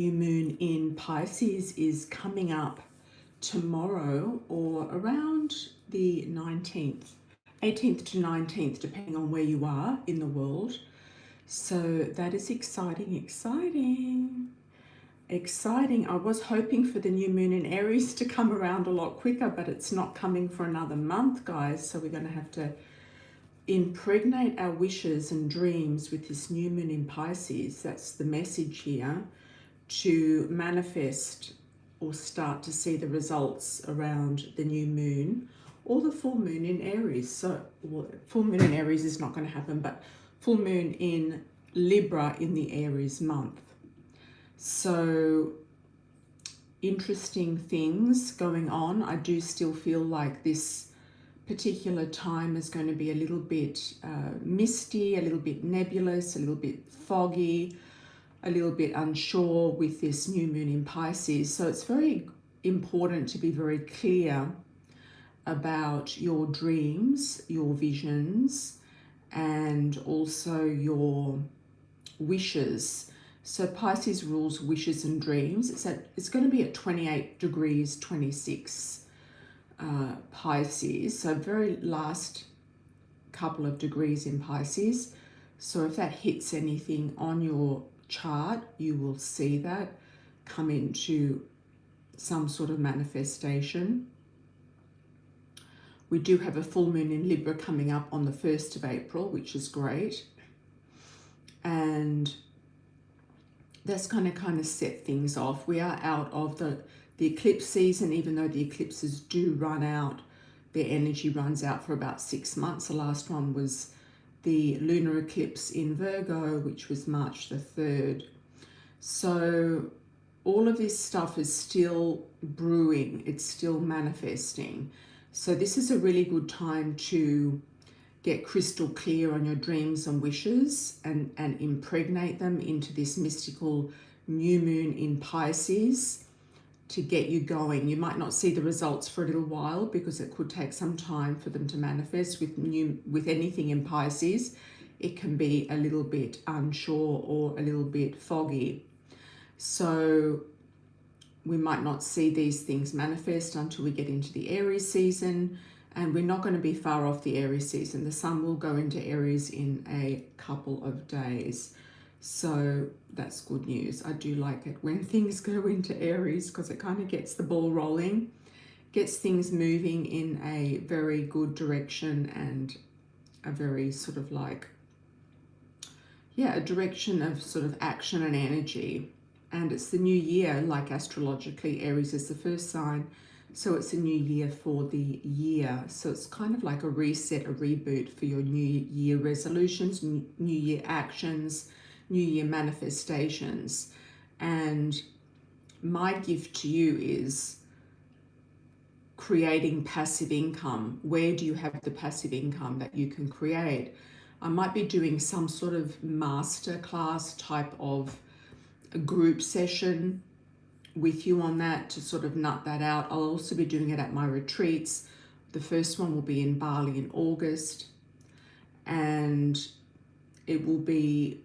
new moon in Pisces is coming up tomorrow or around the 19th, 18th to 19th, depending on where you are in the world. So that is exciting, exciting. I was hoping for the new moon in Aries to come around a lot quicker, but it's not coming for another month, guys. So we're going to have to impregnate our wishes and dreams with this new moon in Pisces. That's the message here, to manifest or start to see the results around the new moon or the full moon in Aries. So full moon in Aries is not going to happen, but full moon in Libra in the Aries month. So interesting things going on. I do still feel like this particular time is going to be a little bit misty, a little bit nebulous, a little bit foggy, a little bit unsure with this new moon in Pisces. So it's very important to be very clear about your dreams, your visions, and also your wishes. So Pisces rules wishes and dreams. It's going to be at 28 degrees 26 Pisces. So very last couple of degrees in Pisces. So if that hits anything on your chart, you will see that come into some sort of manifestation. We do have a full moon in Libra coming up on the 1st of April, which is great. And that's going to kind of set things off. We are out of the eclipse season, even though the eclipses do run out. Their energy runs out for about 6 months. The last one was the lunar eclipse in Virgo, which was March the 3rd. So all of this stuff is still brewing. It's still manifesting. So this is a really good time to get crystal clear on your dreams and wishes and impregnate them into this mystical new moon in Pisces to get you going. You might not see the results for a little while because it could take some time for them to manifest with anything in Pisces. It can be a little bit unsure or a little bit foggy. So we might not see these things manifest until we get into the Aries season, and we're not going to be far off the Aries season. The sun will go into Aries in a couple of days. So that's good news. I do like it when things go into Aries because it kind of gets the ball rolling, gets things moving in a very good direction and a very sort of like, yeah, a direction of sort of action and energy. And it's the new year, like astrologically, Aries is the first sign. So it's a new year for the year. So it's kind of like a reset, a reboot for your new year resolutions, new year actions, new year manifestations. And my gift to you is creating passive income. Where do you have the passive income that you can create? I might be doing some sort of master class type of a group session with you on that to sort of nut that out. I'll also be doing it at my retreats. The first one will be in Bali in August, and it will be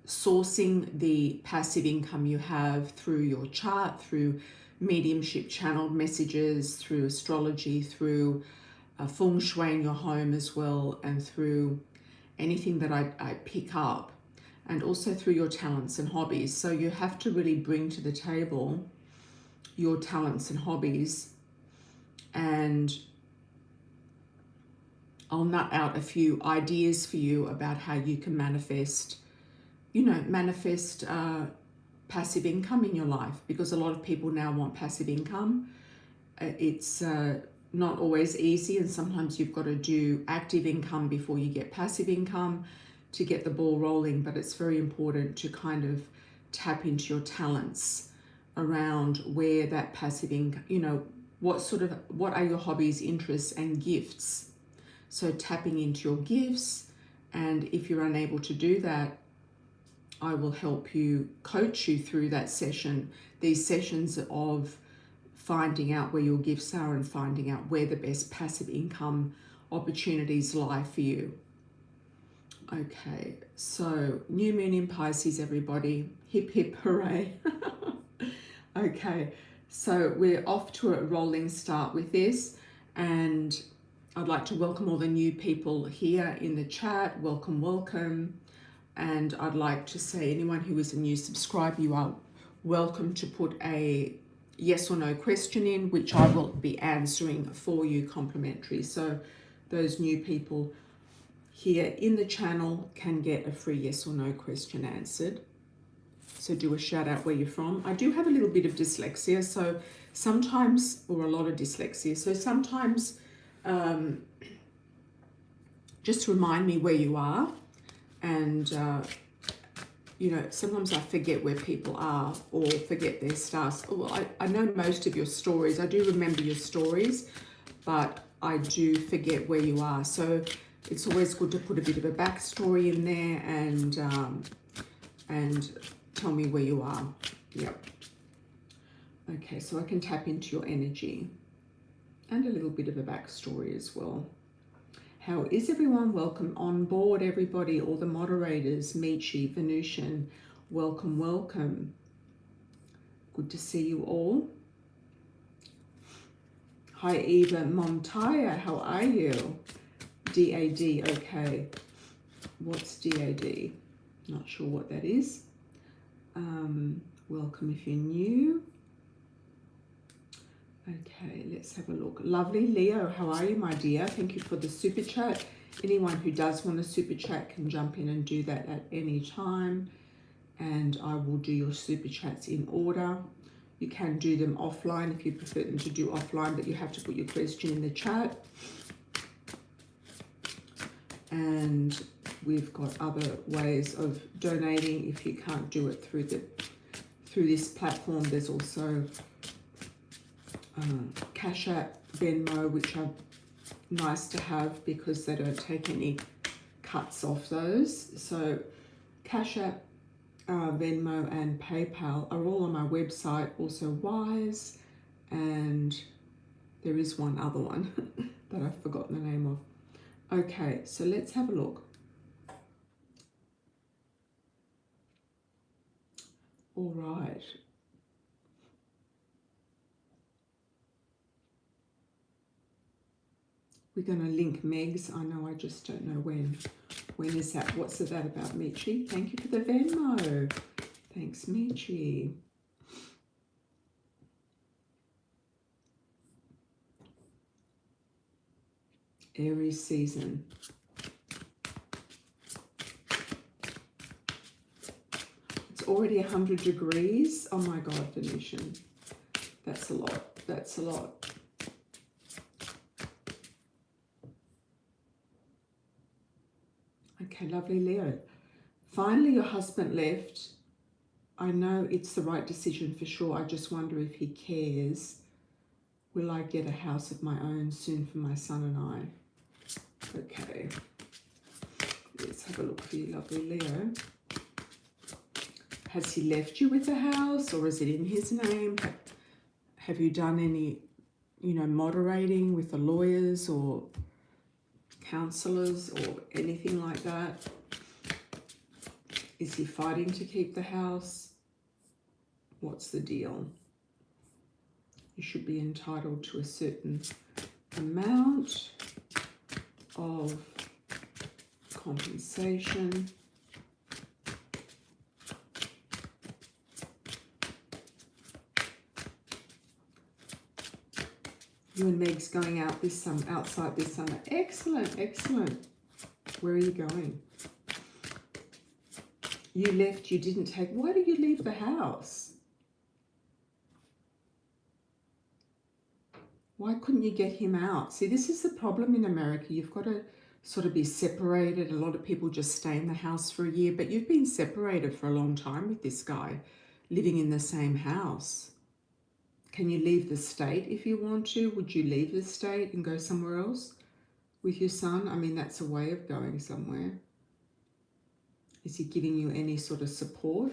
sourcing the passive income you have through your chart, through mediumship channeled messages, through astrology, through feng shui in your home as well, and through anything that I pick up, and also through your talents and hobbies. So you have to really bring to the table your talents and hobbies, and I'll nut out a few ideas for you about how you can manifest, passive income in your life, because a lot of people now want passive income. It's not always easy, and sometimes you've got to do active income before you get passive income to get the ball rolling. But it's very important to kind of tap into your talents around where that passive income, what are your hobbies, interests, and gifts. So tapping into your gifts, and if you're unable to do that, I will help you, coach you through that session, these sessions of finding out where your gifts are and finding out where the best passive income opportunities lie for you. Okay, so new moon in Pisces, everybody. Hip hip hooray. Okay, so we're off to a rolling start with this, and I'd like to welcome all the new people here in the chat. Welcome, welcome. And I'd like to say anyone who is a new subscriber, you are welcome to put a yes or no question in, which I will be answering for you complimentary. So those new people here in the channel can get a free yes or no question answered. So do a shout out where you're from. I do have a little bit of dyslexia, so sometimes, or a lot of dyslexia, so sometimes just remind me where you are. And, you know, sometimes I forget where people are or forget their stars. Well, I know most of your stories. I do remember your stories, but I do forget where you are. So it's always good to put a bit of a backstory in there and tell me where you are. Yep. Okay, so I can tap into your energy and a little bit of a backstory as well. How is everyone? Welcome on board, everybody, all the moderators, Michi, Venusian, welcome, welcome. Good to see you all. Hi, Eva Montaya, how are you? DAD, okay. What's DAD? Not sure what that is. Welcome if you're new. Okay, let's have a look. Lovely Leo, how are you, my dear? Thank you for the super chat. Anyone who does want a super chat can jump in and do that at any time, and I will do your super chats in order. You can do them offline if you prefer them to do offline, but you have to put your question in the chat. And we've got other ways of donating if you can't do it through this platform. There's also Cash App, Venmo, which are nice to have because they don't take any cuts off those. So Cash App, Venmo and PayPal are all on my website. Also Wise, and there is one other one that I've forgotten the name of. Okay, so let's have a look. All right. We're going to link Meg's. I know, I just don't know when. When is that? What's that about, Michi? Thank you for the Venmo. Thanks, Michi. Aries season. It's already 100 degrees. Oh my God, Venetian. That's a lot. That's a lot. Okay, lovely Leo. Finally, your husband left. I know it's the right decision for sure. I just wonder if he cares. Will I get a house of my own soon for my son and I? Okay. Let's have a look for you, lovely Leo. Has he left you with the house, or is it in his name? Have you done any, you know, moderating with the lawyers or counsellors or anything like that? Is he fighting to keep the house? What's the deal? You should be entitled to a certain amount of compensation. You and Meg's going out this summer, outside this summer. Excellent, excellent. Where are you going? You left, you didn't take. Why did you leave the house? Why couldn't you get him out? See, this is the problem in America. You've got to sort of be separated. A lot of people just stay in the house for a year, but you've been separated for a long time with this guy, living in the same house. Can you leave the state if you want to? Would you leave the state and go somewhere else with your son? I mean, that's a way of going somewhere. Is he giving you any sort of support?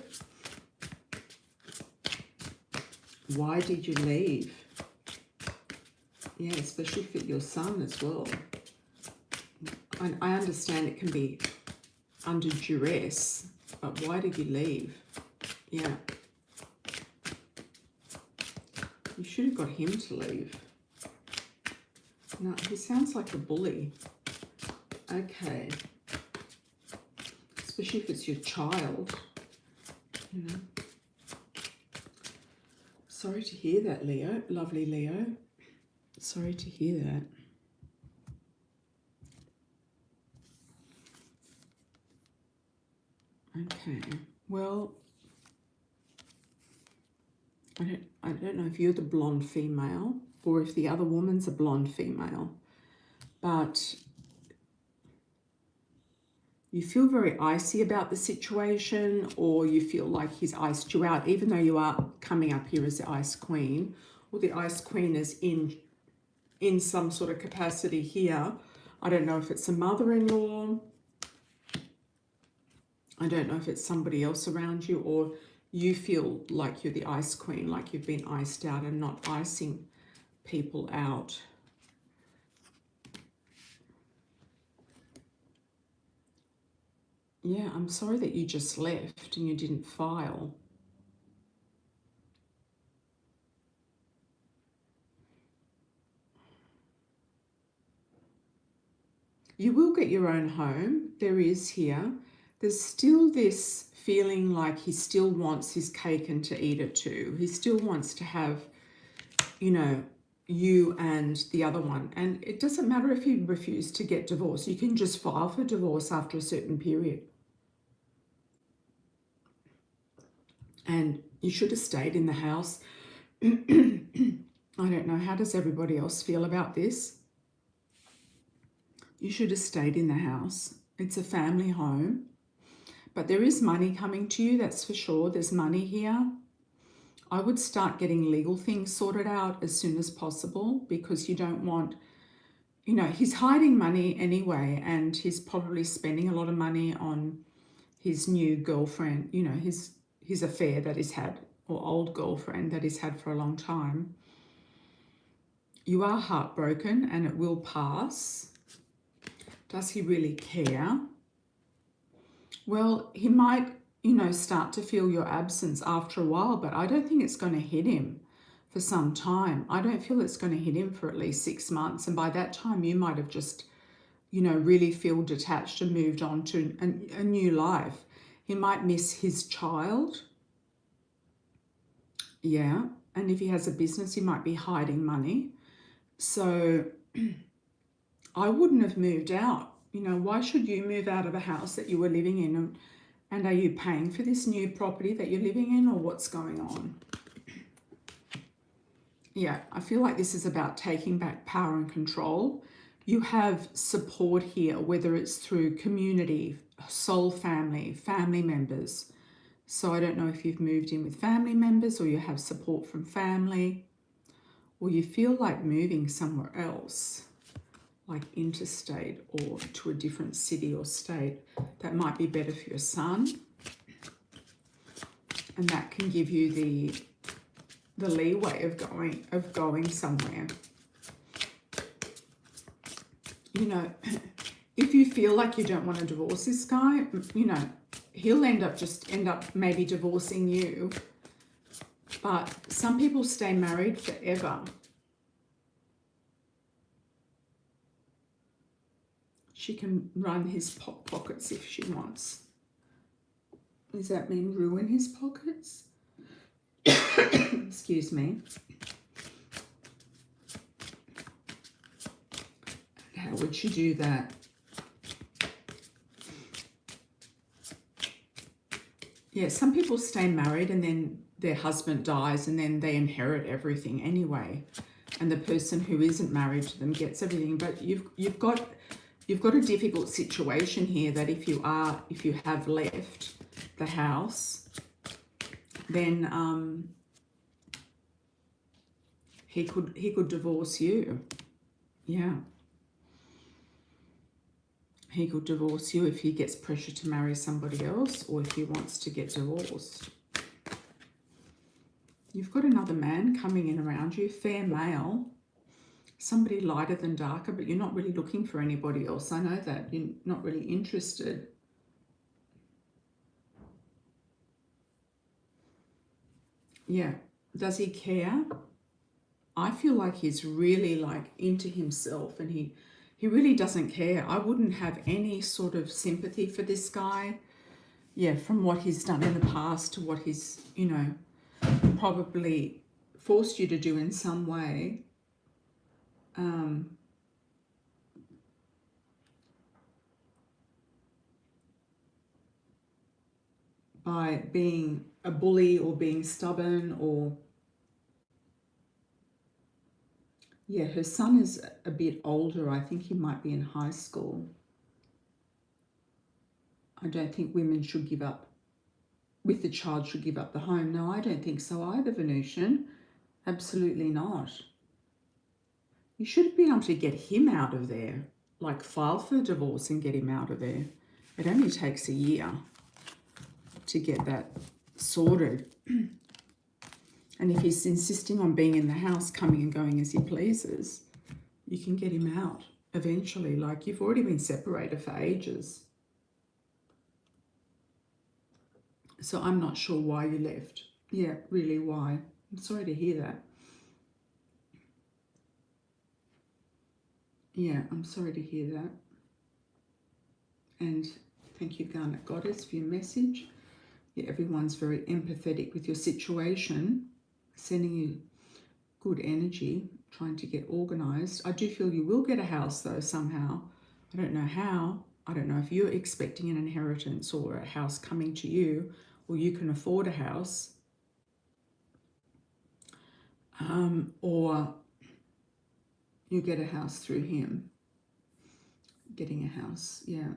Why did you leave? Yeah, especially for your son as well. I understand it can be under duress, but why did you leave? Yeah. You should have got him to leave. No, he sounds like a bully. Okay. Especially if it's your child. You know. Sorry to hear that, Leo. Lovely Leo. Sorry to hear that. Okay. Well, I don't know if you're the blonde female or if the other woman's a blonde female, but you feel very icy about the situation, or you feel like he's iced you out, even though you are coming up here as the Ice Queen, or the Ice Queen is in some sort of capacity here. I don't know if it's a mother-in-law. I don't know if it's somebody else around you, or you feel like you're the Ice Queen, like you've been iced out and not icing people out. Yeah, I'm sorry that you just left and you didn't file. You will get your own home. There is here. There's still this feeling like he still wants his cake and to eat it too. He still wants to have, you know, you and the other one. And it doesn't matter if you refuse to get divorced. You can just file for divorce after a certain period. And you should have stayed in the house. I don't know. How does everybody else feel about this? You should have stayed in the house. It's a family home. But there is money coming to you, that's for sure. There's money here. I would start getting legal things sorted out as soon as possible, because you don't want, you know, he's hiding money anyway, and he's probably spending a lot of money on his new girlfriend, you know, his affair that he's had, or old girlfriend that he's had for a long time. You are heartbroken and it will pass. Does he really care? Well, he might, you know, start to feel your absence after a while, but I don't think it's going to hit him for some time. I don't feel it's going to hit him for at least 6 months. And by that time, you might have just, you know, really feel detached and moved on to a new life. He might miss his child. Yeah. And if he has a business, he might be hiding money. So I wouldn't have moved out. You know, why should you move out of a house that you were living in? And are you paying for this new property that you're living in, or what's going on? Yeah, I feel like this is about taking back power and control. You have support here, whether it's through community, soul family, family members. So I don't know if you've moved in with family members, or you have support from family, or you feel like moving somewhere else, like interstate or to a different city or state. That might be better for your son, and that can give you the leeway of going somewhere. You know, if you feel like you don't want to divorce this guy, you know, he'll end up maybe divorcing you. But some people stay married forever. She can run his pockets if she wants. Does that mean ruin his pockets? Excuse me. How would she do that? Yeah, some people stay married and then their husband dies and then they inherit everything anyway. And the person who isn't married to them gets everything. But you've got a difficult situation here, that if you have left the house, then he could divorce you. Yeah. He could divorce you if he gets pressure to marry somebody else, or if he wants to get divorced. You've got another man coming in around you, fair male. Somebody lighter than darker, but you're not really looking for anybody else. I know that. You're not really interested. Yeah. Does he care? I feel like he's really like into himself, and he really doesn't care. I wouldn't have any sort of sympathy for this guy. Yeah, from what he's done in the past to what he's, you know, probably forced you to do in some way. By being a bully or being stubborn, or yeah, her son is a bit older. I think he might be in high school. I don't think women should give up, with the child should give up the home. No, I don't think so either, Venusian. Absolutely not. You should have been able to get him out of there, like file for divorce and get him out of there. It only takes a year to get that sorted. And if he's insisting on being in the house, coming and going as he pleases, you can get him out eventually. Like, you've already been separated for ages. So I'm not sure why you left. Yeah, really, why? I'm sorry to hear that. Yeah, I'm sorry to hear that. And thank you, Garnet Goddess, for your message. Yeah, everyone's very empathetic with your situation, sending you good energy, trying to get organised. I do feel you will get a house, though, somehow. I don't know how. I don't know if you're expecting an inheritance or a house coming to you, or you can afford a house. Or you get a house through him. Getting a house, yeah.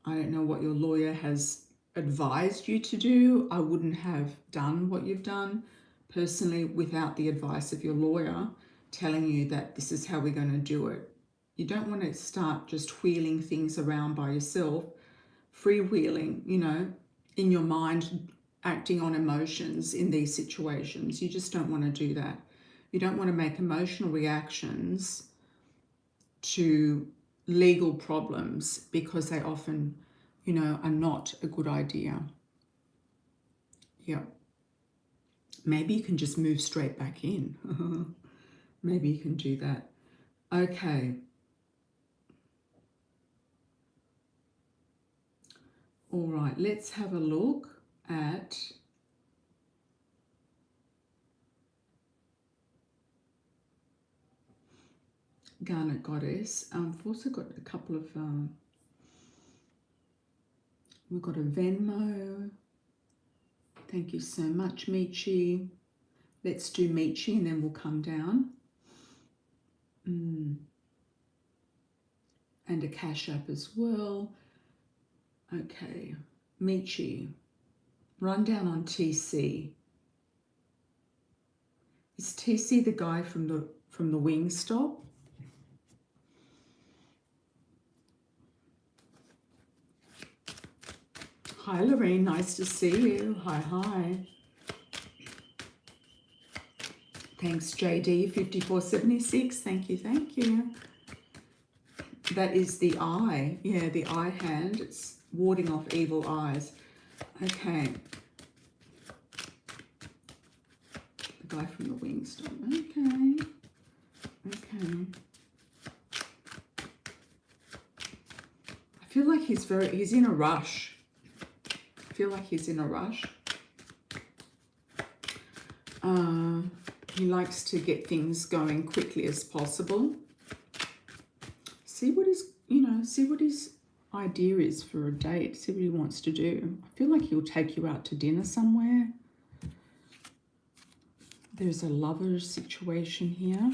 I don't know what your lawyer has advised you to do. I wouldn't have done what you've done personally without the advice of your lawyer telling you that this is how we're going to do it. You don't want to start just wheeling things around by yourself, freewheeling, you know, in your mind, acting on emotions in these situations. You just don't want to do that. You don't want to make emotional reactions to legal problems, because they often, you know, are not a good idea. Yeah. Maybe you can just move straight back in. Maybe you can do that. Okay. All right, let's have a look at Garnet Goddess. I've also got a couple of, we've got a Venmo. Thank you so much, Michi. Let's do Michi and then we'll come down. And a Cash App as well. Okay, Michi. Rundown on TC. Is TC the guy from the Wingstop? Hi Lorraine, nice to see you. Hi. Thanks JD 5476. Thank you. That is the eye. Yeah, the eye hand. It's warding off evil eyes. Okay. The guy from the Wingstop. Okay. I feel like he's in a rush. He likes to get things going quickly as possible. See what his idea is for a date. See what he wants to do. I feel like he'll take you out to dinner somewhere. There's a lover's situation here.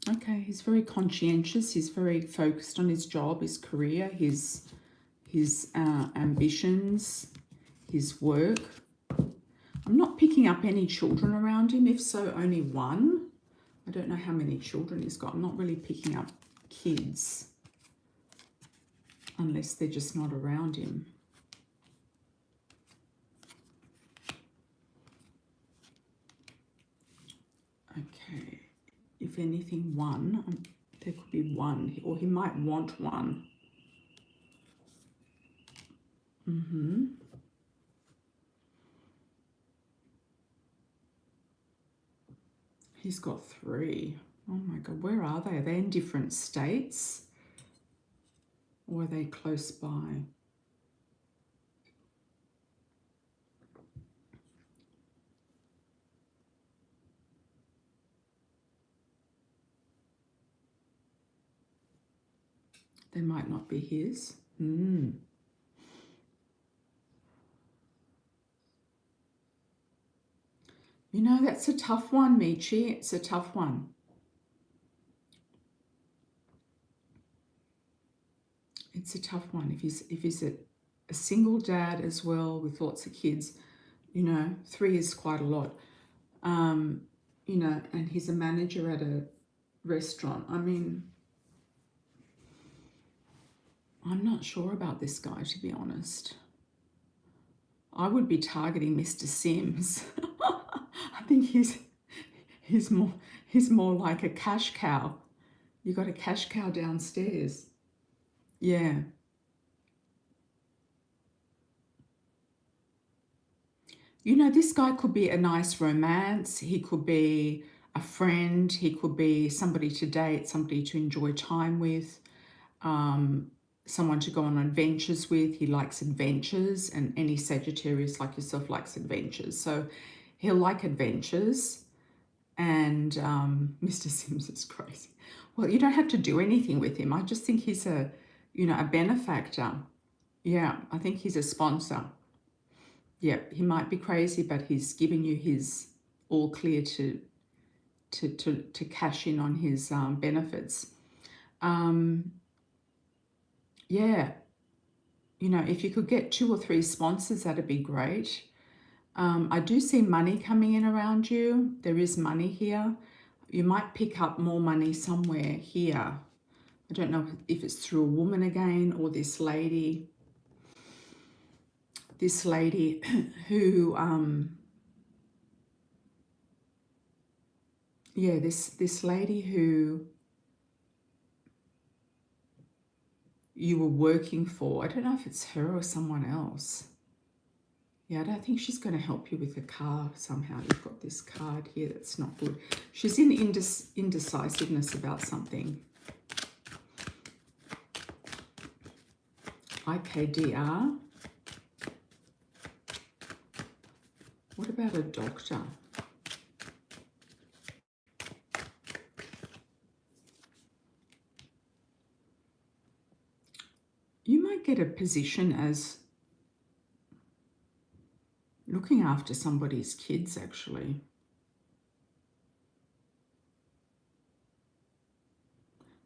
Okay, he's very conscientious. He's very focused on his job, his career, his ambitions, his work. I'm not picking up any children around him. If so, only one. I don't know how many children he's got. I'm not really picking up kids unless they're just not around him. Okay, if anything, one. There could be one, or he might want one. Mm-hmm. He's got 3. Oh my God, where are they? Are they in different states? Or are they close by? They might not be his. You know, that's a tough one, Michi. It's a tough one. It's a tough one. If he's a single dad as well with lots of kids, you know, 3 is quite a lot. You know, and he's a manager at a restaurant. I mean, I'm not sure about this guy, to be honest. I would be targeting Mr. Sims. I think he's more like a cash cow. You got a cash cow downstairs. Yeah. You know, this guy could be a nice romance. He could be a friend. He could be somebody to date, somebody to enjoy time with, someone to go on adventures with. He likes adventures, and any Sagittarius like yourself likes adventures. So he'll like adventures. And Mr. Sims is crazy. Well, you don't have to do anything with him. I just think he's a, you know, a benefactor. Yeah, I think he's a sponsor. Yeah, he might be crazy, but he's giving you his all clear to cash in on his benefits. Yeah, you know, if you could get 2 or 3 sponsors, that'd be great. I do see money coming in around you. There is money here. You might pick up more money somewhere here. I don't know if it's through a woman again or this lady. This lady who, yeah, this lady who you were working for. I don't know if it's her or someone else. Yeah, I don't think she's going to help you with the car somehow. You've got this card here that's not good. She's in indecisiveness about something. IKDR. What about a doctor? You might get a position as looking after somebody's kids, actually.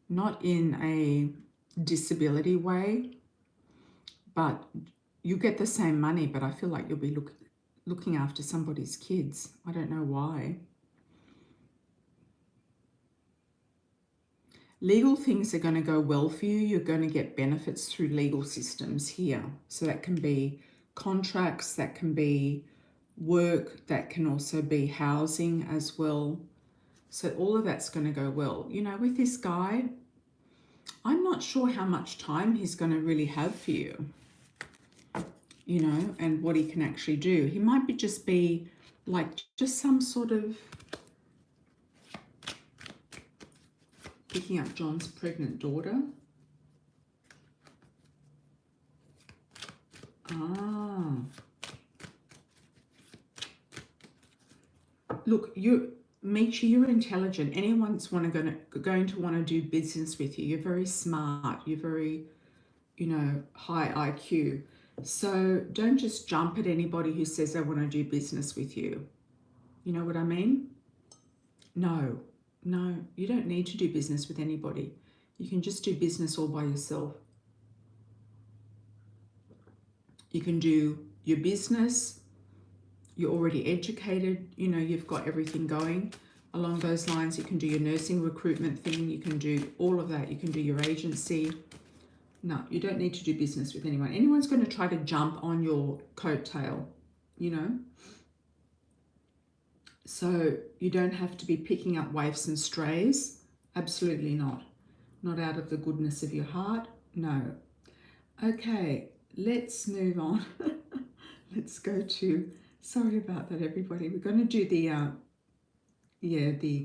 Not in a disability way, but you get the same money, but I feel like you'll be looking after somebody's kids. I don't know why. Legal things are going to go well for you. You're going to get benefits through legal systems here. So that can be contracts, that can be work, that can also be housing as well. So all of that's going to go well. You know, with this guy, I'm not sure how much time he's going to really have for you, you know, and what he can actually do. He might just be like just some sort of picking up John's pregnant daughter. Ah. Look, Michi, you're intelligent. Anyone's going to want to do business with you. You're very smart. You're very, you know, high IQ. So don't just jump at anybody who says they want to do business with you. You know what I mean? No, you don't need to do business with anybody. You can just do business all by yourself. You can do your business. You're already educated. You know, you've got everything going along those lines. You can do your nursing recruitment thing. You can do all of that. You can do your agency. No, you don't need to do business with anyone. Anyone's going to try to jump on your coattail, you know. So you don't have to be picking up waifs and strays. Absolutely not. Not out of the goodness of your heart. No. Okay, let's move on. Let's go to, sorry about that, everybody. We're going to do the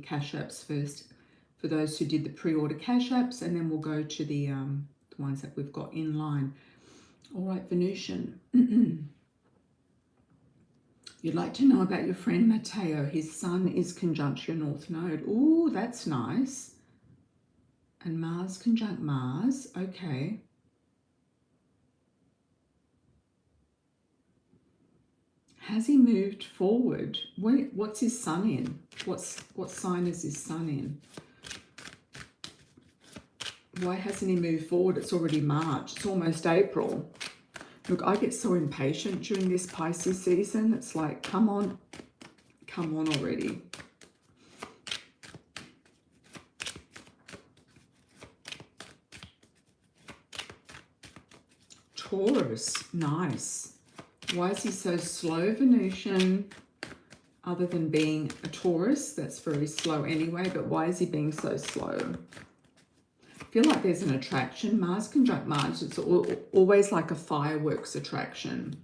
cash apps first for those who did the pre-order cash apps, and then we'll go to the ones that we've got in line. All right, Venusian. You'd like to know about your friend Matteo. His sun is conjunct your North Node. Oh, that's nice. And Mars conjunct Mars. Okay. Has he moved forward? Wait, what's his sun in? What sign is his sun in? Why hasn't he moved forward? It's already March. It's almost April. Look, I get so impatient during this Pisces season. It's like, come on already. Taurus, nice. Why is he so slow, Venusian? Other than being a Taurus, that's very slow anyway, but why is he being so slow? I feel like there's an attraction. Mars conjunct Mars, it's always like a fireworks attraction.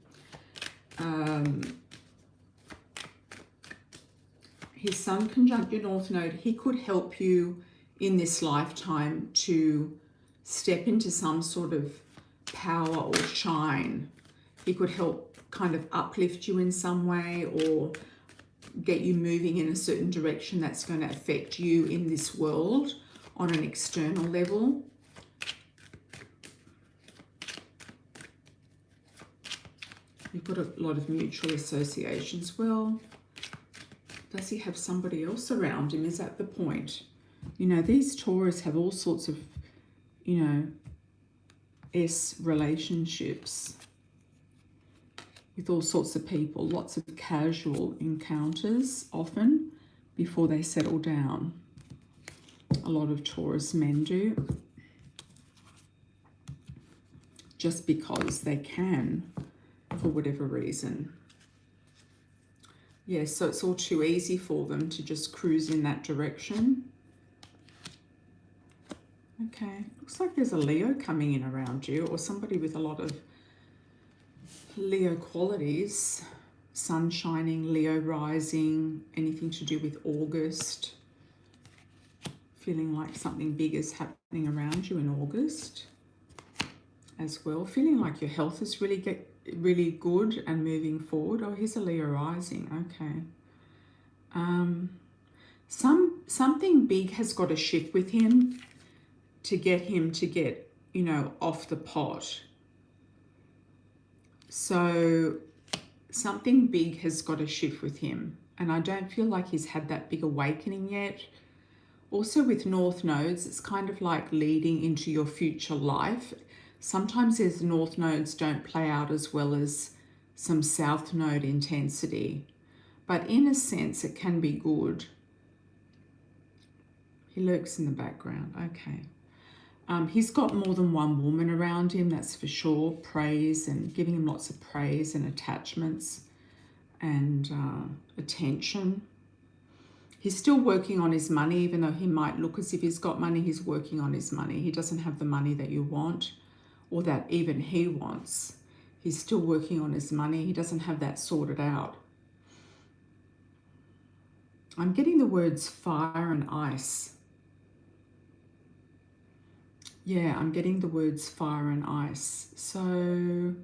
His sun conjunct your North Node, he could help you in this lifetime to step into some sort of power or shine. He could help kind of uplift you in some way or get you moving in a certain direction that's going to affect you in this world on an external level. You've got a lot of mutual associations. Well, does he have somebody else around him? Is that the point? You know, these Taurus have all sorts of, you know, relationships with all sorts of people, lots of casual encounters often before they settle down. A lot of Taurus men do, just because they can, for whatever reason. Yeah, so it's all too easy for them to just cruise in that direction. Okay, looks like there's a Leo coming in around you, or somebody with a lot of Leo qualities. Sun shining, Leo rising, anything to do with August. Feeling like something big is happening around you in August as well. Feeling like your health is really good and moving forward. Oh, here's a Leo rising. Okay. Something big has got to shift with him to get, you know, off the pot. So something big has got to shift with him. And I don't feel like he's had that big awakening yet. Also with North Nodes, it's kind of like leading into your future life. Sometimes these North Nodes don't play out as well as some South Node intensity. But in a sense, it can be good. He lurks in the background. Okay. He's got more than one woman around him, that's for sure. Praise and giving him lots of praise and attachments and attention. He's still working on his money, even though he might look as if he's got money. He's working on his money. He doesn't have the money that you want or that even he wants. He's still working on his money. He doesn't have that sorted out. I'm getting the words fire and ice. Yeah, I'm getting the words fire and ice. So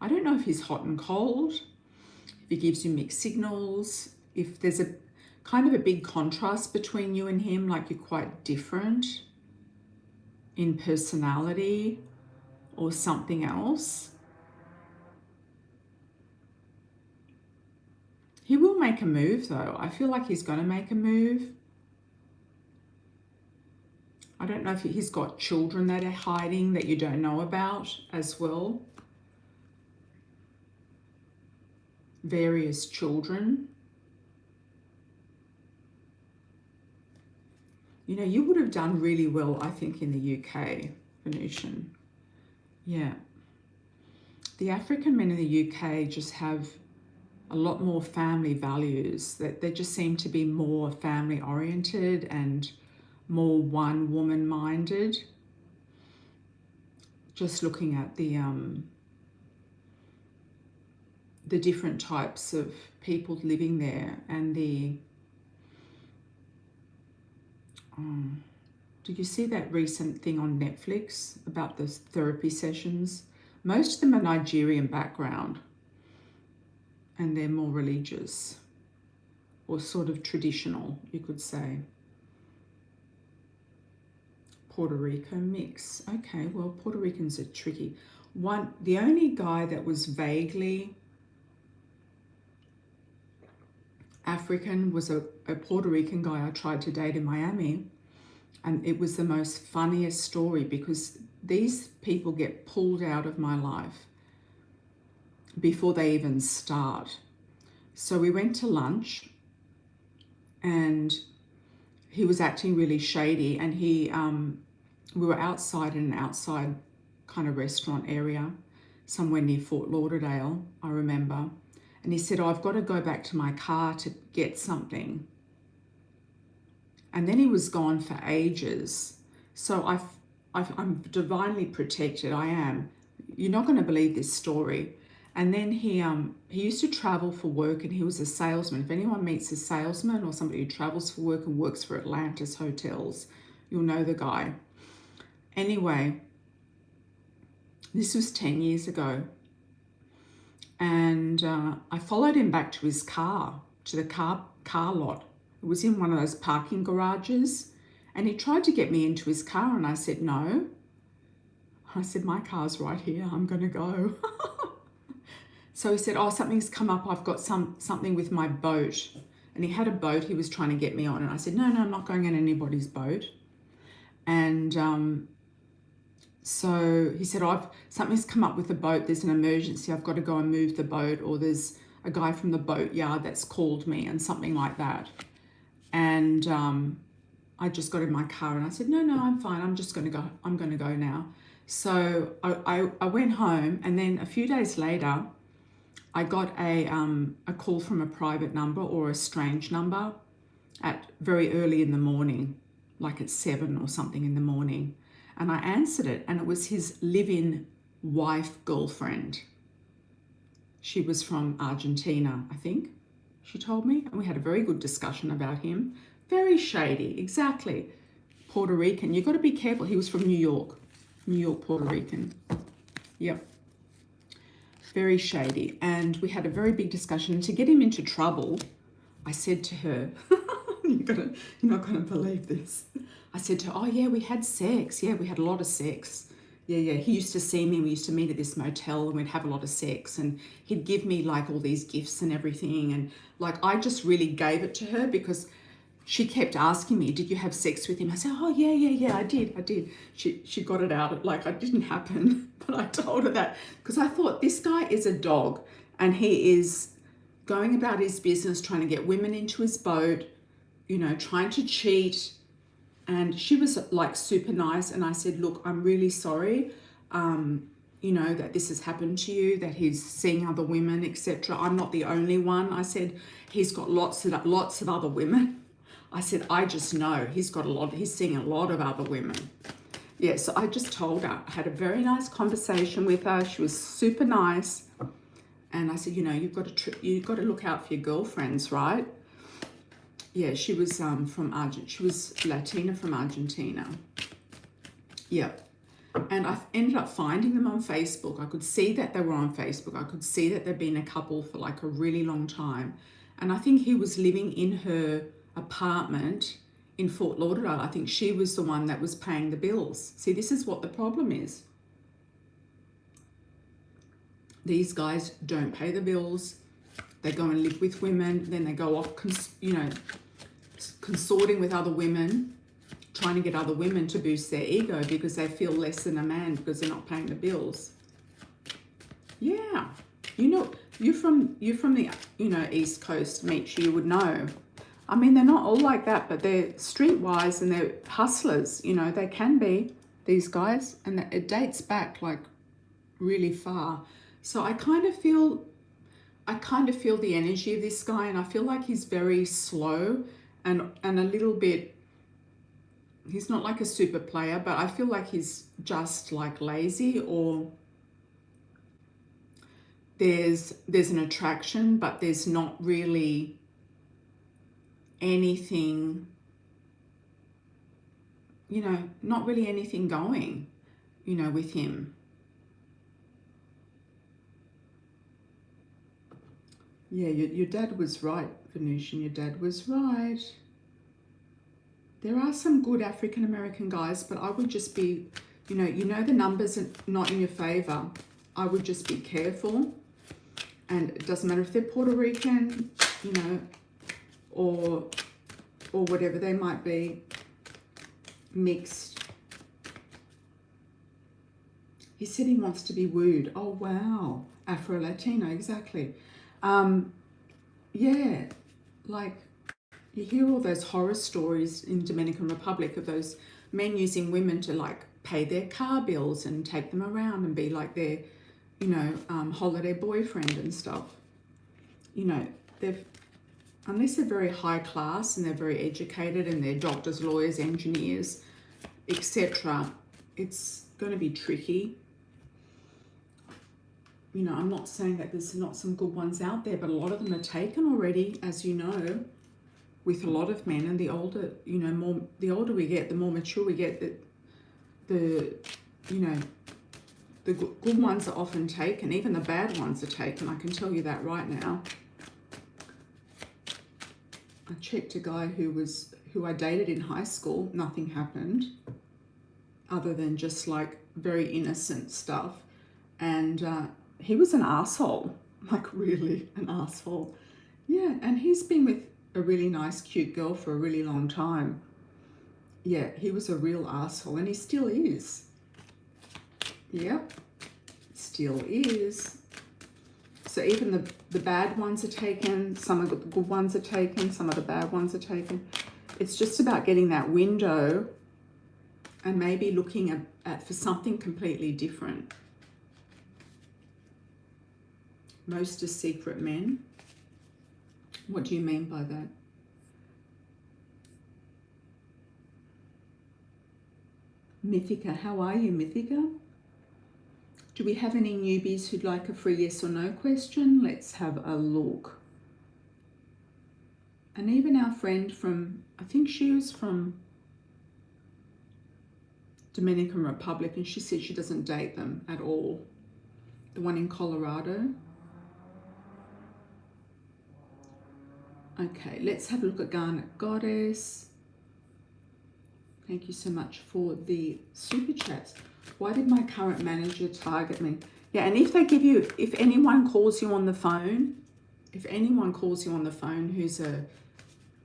I don't know if he's hot and cold, if he gives you mixed signals, if there's a kind of a big contrast between you and him, like you're quite different in personality or something else. He will make a move though. I feel like he's going to make a move. I don't know if he's got children that are hiding that you don't know about as well. Various children. You know, you would have done really well, I think, in the UK, Venusian. Yeah. The African men in the UK just have a lot more family values. That they just seem to be more family oriented and more one woman minded. Just looking at the the different types of people living there, and the did you see that recent thing on Netflix about the therapy sessions? Most of them are Nigerian background, and they're more religious or sort of traditional, you could say. Puerto Rico mix. Okay, well, Puerto Ricans are tricky. The only guy that was vaguely African was a Puerto Rican guy I tried to date in Miami. And it was the most funniest story, because these people get pulled out of my life before they even start. So we went to lunch, and he was acting really shady, and we were outside in an outside kind of restaurant area somewhere near Fort Lauderdale, I remember. And he said, oh, I've got to go back to my car to get something. And then he was gone for ages. So I'm divinely protected. I am. You're not going to believe this story. And then he used to travel for work, and he was a salesman. If anyone meets a salesman or somebody who travels for work and works for Atlantis Hotels, you'll know the guy. Anyway, this was 10 years ago. And I followed him back to his car, to the car lot. It was in one of those parking garages, and he tried to get me into his car, and I said, no. I said, my car's right here, I'm gonna go. So he said, oh, something's come up, I've got something with my boat. And he had a boat he was trying to get me on, and I said, no, I'm not going on anybody's boat. And so he said, oh, something's come up with the boat, there's an emergency, I've got to go and move the boat, or there's a guy from the boat yard that's called me, and something like that. And I just got in my car, and I said, no, I'm fine. I'm going to go now. So I went home, and then a few days later, I got a call from a private number, or a strange number, at very early in the morning, like at 7 or something in the morning. And I answered it, and it was his live-in wife girlfriend. She was from Argentina, I think. She told me, and we had a very good discussion about him. Very shady, exactly. Puerto Rican. You've got to be careful. He was from New York, Puerto Rican. Yep. Very shady. And we had a very big discussion. And to get him into trouble, I said to her, you're not going to believe this. I said to her, oh yeah, we had sex. Yeah, we had a lot of sex. Yeah. He used to see me. We used to meet at this motel, and we'd have a lot of sex, and he'd give me like all these gifts and everything. And like, I just really gave it to her, because she kept asking me, did you have sex with him? I said, oh yeah, I did. She got it out. Like, it didn't happen, but I told her that, because I thought, this guy is a dog, and he is going about his business, trying to get women into his boat, trying to cheat. And she was like super nice. And I said, look, I'm really sorry, that this has happened to you, that he's seeing other women, etc. I'm not the only one. I said, he's got lots of other women. I said, I just know he's seeing a lot of other women. Yeah, so I just told her. I had a very nice conversation with her. She was super nice. And I said, you've got to look out for your girlfriends, right? Yeah, she was from Argentina. She was Latina from Argentina. Yeah. And I ended up finding them on Facebook. I could see that they were on Facebook. I could see that they'd been a couple for like a really long time. And I think he was living in her apartment in Fort Lauderdale. I think she was the one that was paying the bills. See, this is what the problem is. These guys don't pay the bills. They go and live with women. Then they go off, consorting with other women, trying to get other women to boost their ego, because they feel less than a man because they're not paying the bills. Yeah, you're from the East Coast, Meech, you would know. I mean, they're not all like that, but they're streetwise and they're hustlers. They can be, these guys, and it dates back like really far. So I kind of feel the energy of this guy, and I feel like he's very slow and a little bit, he's not like a super player, but I feel like he's just like lazy, or there's an attraction, but there's not really anything, you know, not really anything going, you know, with him. Yeah, your dad was right, Venusian. Your dad was right. There are some good African American guys, but I would just be, you know the numbers are not in your favor. I would just be careful. And it doesn't matter if they're Puerto Rican, you know, or whatever they might be, mixed. He said he wants to be wooed. Oh, wow. Afro-Latino, exactly. Yeah, like you hear all those horror stories in Dominican Republic of those men using women to like pay their car bills and take them around and be like their, you know, holiday boyfriend and stuff. You know, unless they're very high class and they're very educated and they're doctors, lawyers, engineers, etc., it's going to be tricky. You know, I'm not saying that there's not some good ones out there, but a lot of them are taken already, as you know, with a lot of men. And the older, you know, the older we get, the more mature we get, the you know, the good ones are often taken. Even the bad ones are taken. I can tell you that right now. I checked a guy who I dated in high school. Nothing happened other than just like very innocent stuff. And he was an asshole, like really an asshole. Yeah, and he's been with a really nice, cute girl for a really long time. Yeah, he was a real asshole, and he still is. Yep, still is. So even the bad ones are taken, some of the good ones are taken, some of the bad ones are taken. It's just about getting that window and maybe looking at for something completely different. Most are secret men. What do you mean by that? Mythica, how are you, Mythica? Do we have any newbies who'd like a free yes or no question? Let's have a look. And even our friend from, I think she was from Dominican Republic, and she said she doesn't date them at all. The one in Colorado. Okay, let's have a look at Garnet Goddess. Thank you so much for the super chats. Why did my current manager target me? Yeah, and if they give you, if anyone calls you on the phone, who's a,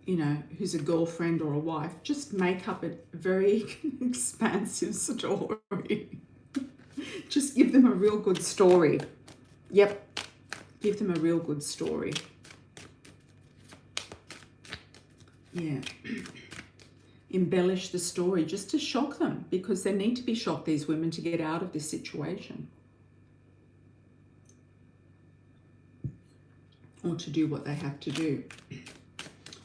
you know, who's a girlfriend or a wife, just make up a very expansive story. Just give them a real good story. Yep, give them a real good story. Yeah. Embellish the story just to shock them, because they need to be shocked, these women, to get out of this situation or to do what they have to do.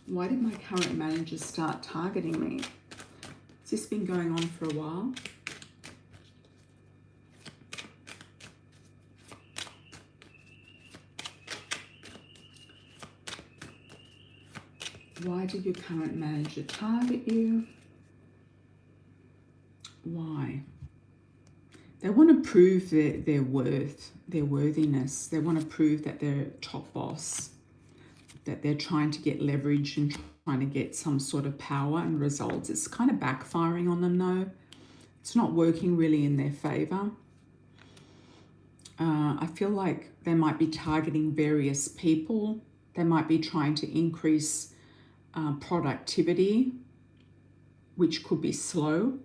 Why did my current manager start targeting me? Has this been going on for a while? Why did your current manager target you? Why? They want to prove their worth, their worthiness. They want to prove that they're top boss, that they're trying to get leverage and trying to get some sort of power and results. It's kind of backfiring on them though. It's not working really in their favor. I feel like they might be targeting various people. They might be trying to increase productivity, which could be slow,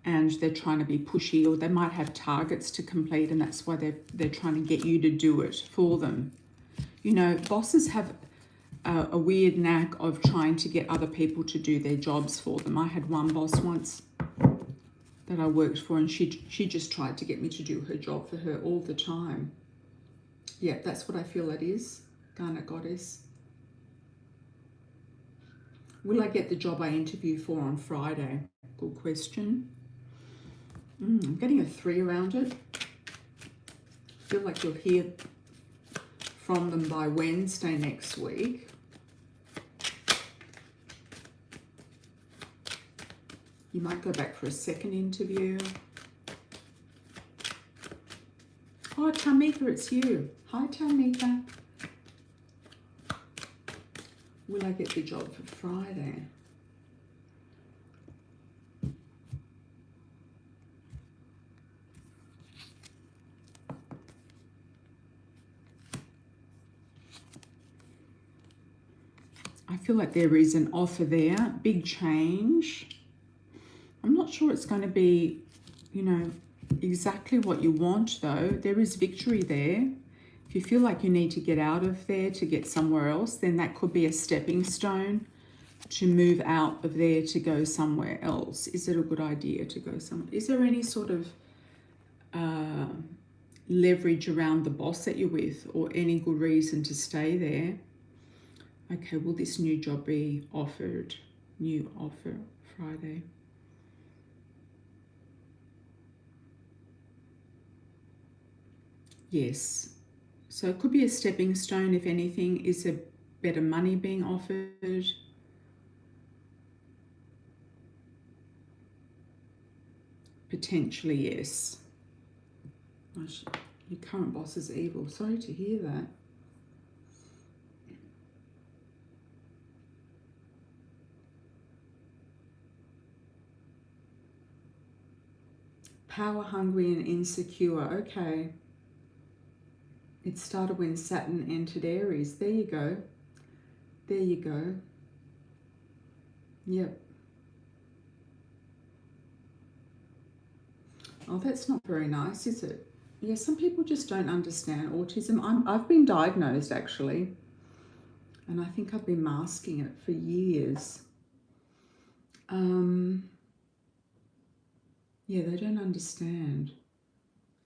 and they're trying to be pushy, or they might have targets to complete, and that's why they're trying to get you to do it for them. You know, bosses have a weird knack of trying to get other people to do their jobs for them. I had one boss once that I worked for, and she just tried to get me to do her job for her all the time. Yeah, that's what I feel it is, Garnet Goddess. Will I get the job I interview for on Friday? Good question. I'm getting a 3 around it. I feel like you'll hear from them by Wednesday next week. You might go back for a second interview. Oh, Tamika, it's you. Hi, Tamika. Will I get the job for Friday? I feel like there is an offer there, big change. I'm not sure it's going to be, you know, exactly what you want though. There is victory there. If you feel like you need to get out of there to get somewhere else, then that could be a stepping stone to move out of there to go somewhere else. Is it a good idea to go somewhere? Is there any sort of leverage around the boss that you're with, or any good reason to stay there? Okay, will this new job be offered? New offer Friday. Yes. So it could be a stepping stone, if anything. Is there better money being offered? Potentially, yes. Your current boss is evil. Sorry to hear that. Power hungry and insecure. Okay. It started when Saturn entered Aries. There you go. There you go. Yep. Oh, that's not very nice, is it? Yeah, some people just don't understand autism. I've been diagnosed, actually. And I think I've been masking it for years. Yeah, they don't understand.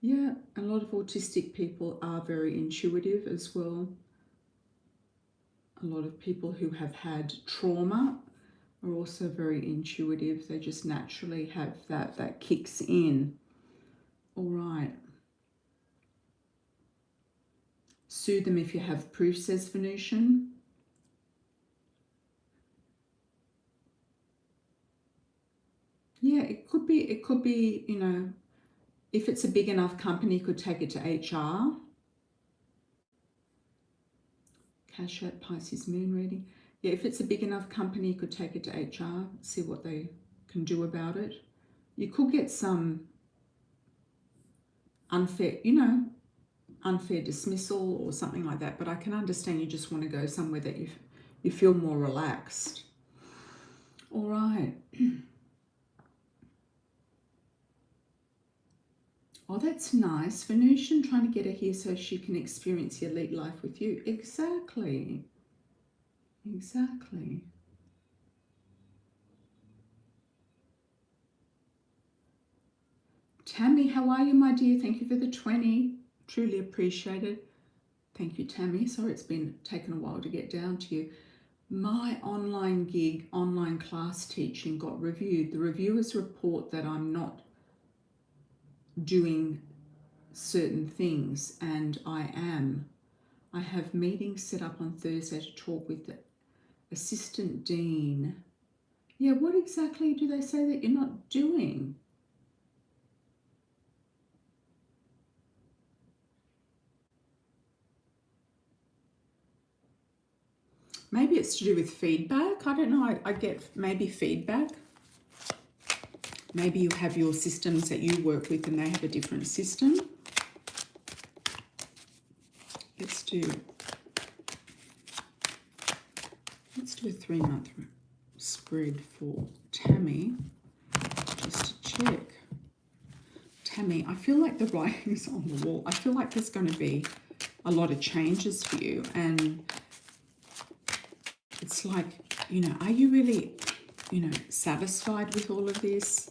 Yeah, a lot of autistic people are very intuitive as well. A lot of people who have had trauma are also very intuitive. They just naturally have that kicks in. All right. Sue them if you have proof, says Venusian. Yeah, it could be, you know, if it's a big enough company, you could take it to HR. Cash out Pisces moon reading. Yeah, if it's a big enough company, you could take it to HR, see what they can do about it. You could get some unfair, you know, unfair dismissal or something like that, but I can understand you just want to go somewhere that you feel more relaxed. All right. Oh, that's nice. Venusian trying to get her here so she can experience the elite life with you. Exactly. Exactly. Tammy, how are you, my dear? Thank you for the 20. Truly appreciated. Thank you, Tammy. Sorry it's been taken a while to get down to you. My online gig, online class teaching got reviewed. The reviewers report that I'm not doing certain things, and I am. I have meetings set up on Thursday to talk with the assistant dean. Yeah, what exactly do they say that you're not doing? Maybe it's to do with feedback. I don't know. I get maybe feedback. Maybe you have your systems that you work with and they have a different system. Let's do a 3-month spread for Tammy, just to check. Tammy, I feel like the writing's on the wall. I feel like there's going to be a lot of changes for you, and it's like, you know, are you really, you know, satisfied with all of this?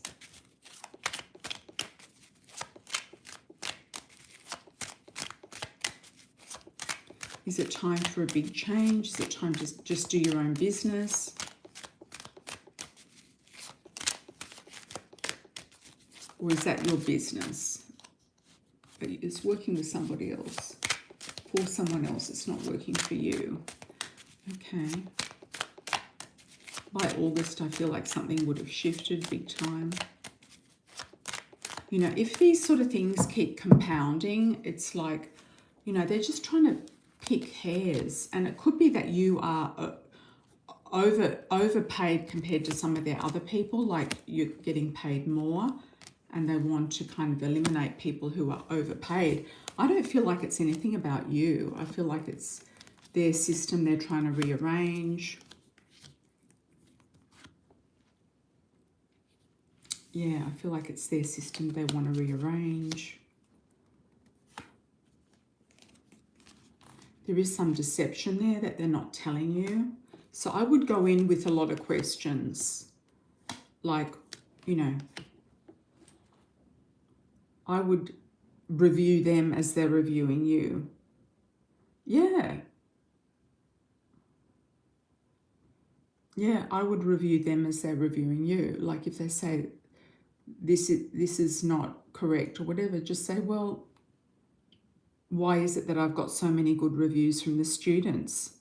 Is it time for a big change? Is it time to just do your own business? Or is that your business? But it's working with somebody else. for someone else. It's not working for you. Okay. By August, I feel like something would have shifted big time. You know, if these sort of things keep compounding, it's like, you know, they're just trying to pick hairs. And it could be that you are overpaid compared to some of their other people, like you're getting paid more, and they want to kind of eliminate people who are overpaid. I don't feel like it's anything about you. I feel like it's their system they're trying to rearrange. Yeah, I feel like it's their system they want to rearrange. There is some deception there that they're not telling you. So I would go in with a lot of questions. Like, you know, I would review them as they're reviewing you. Yeah. Yeah, I would review them as they're reviewing you. Like if they say, this is not correct or whatever, just say, well, why is it that I've got so many good reviews from the students?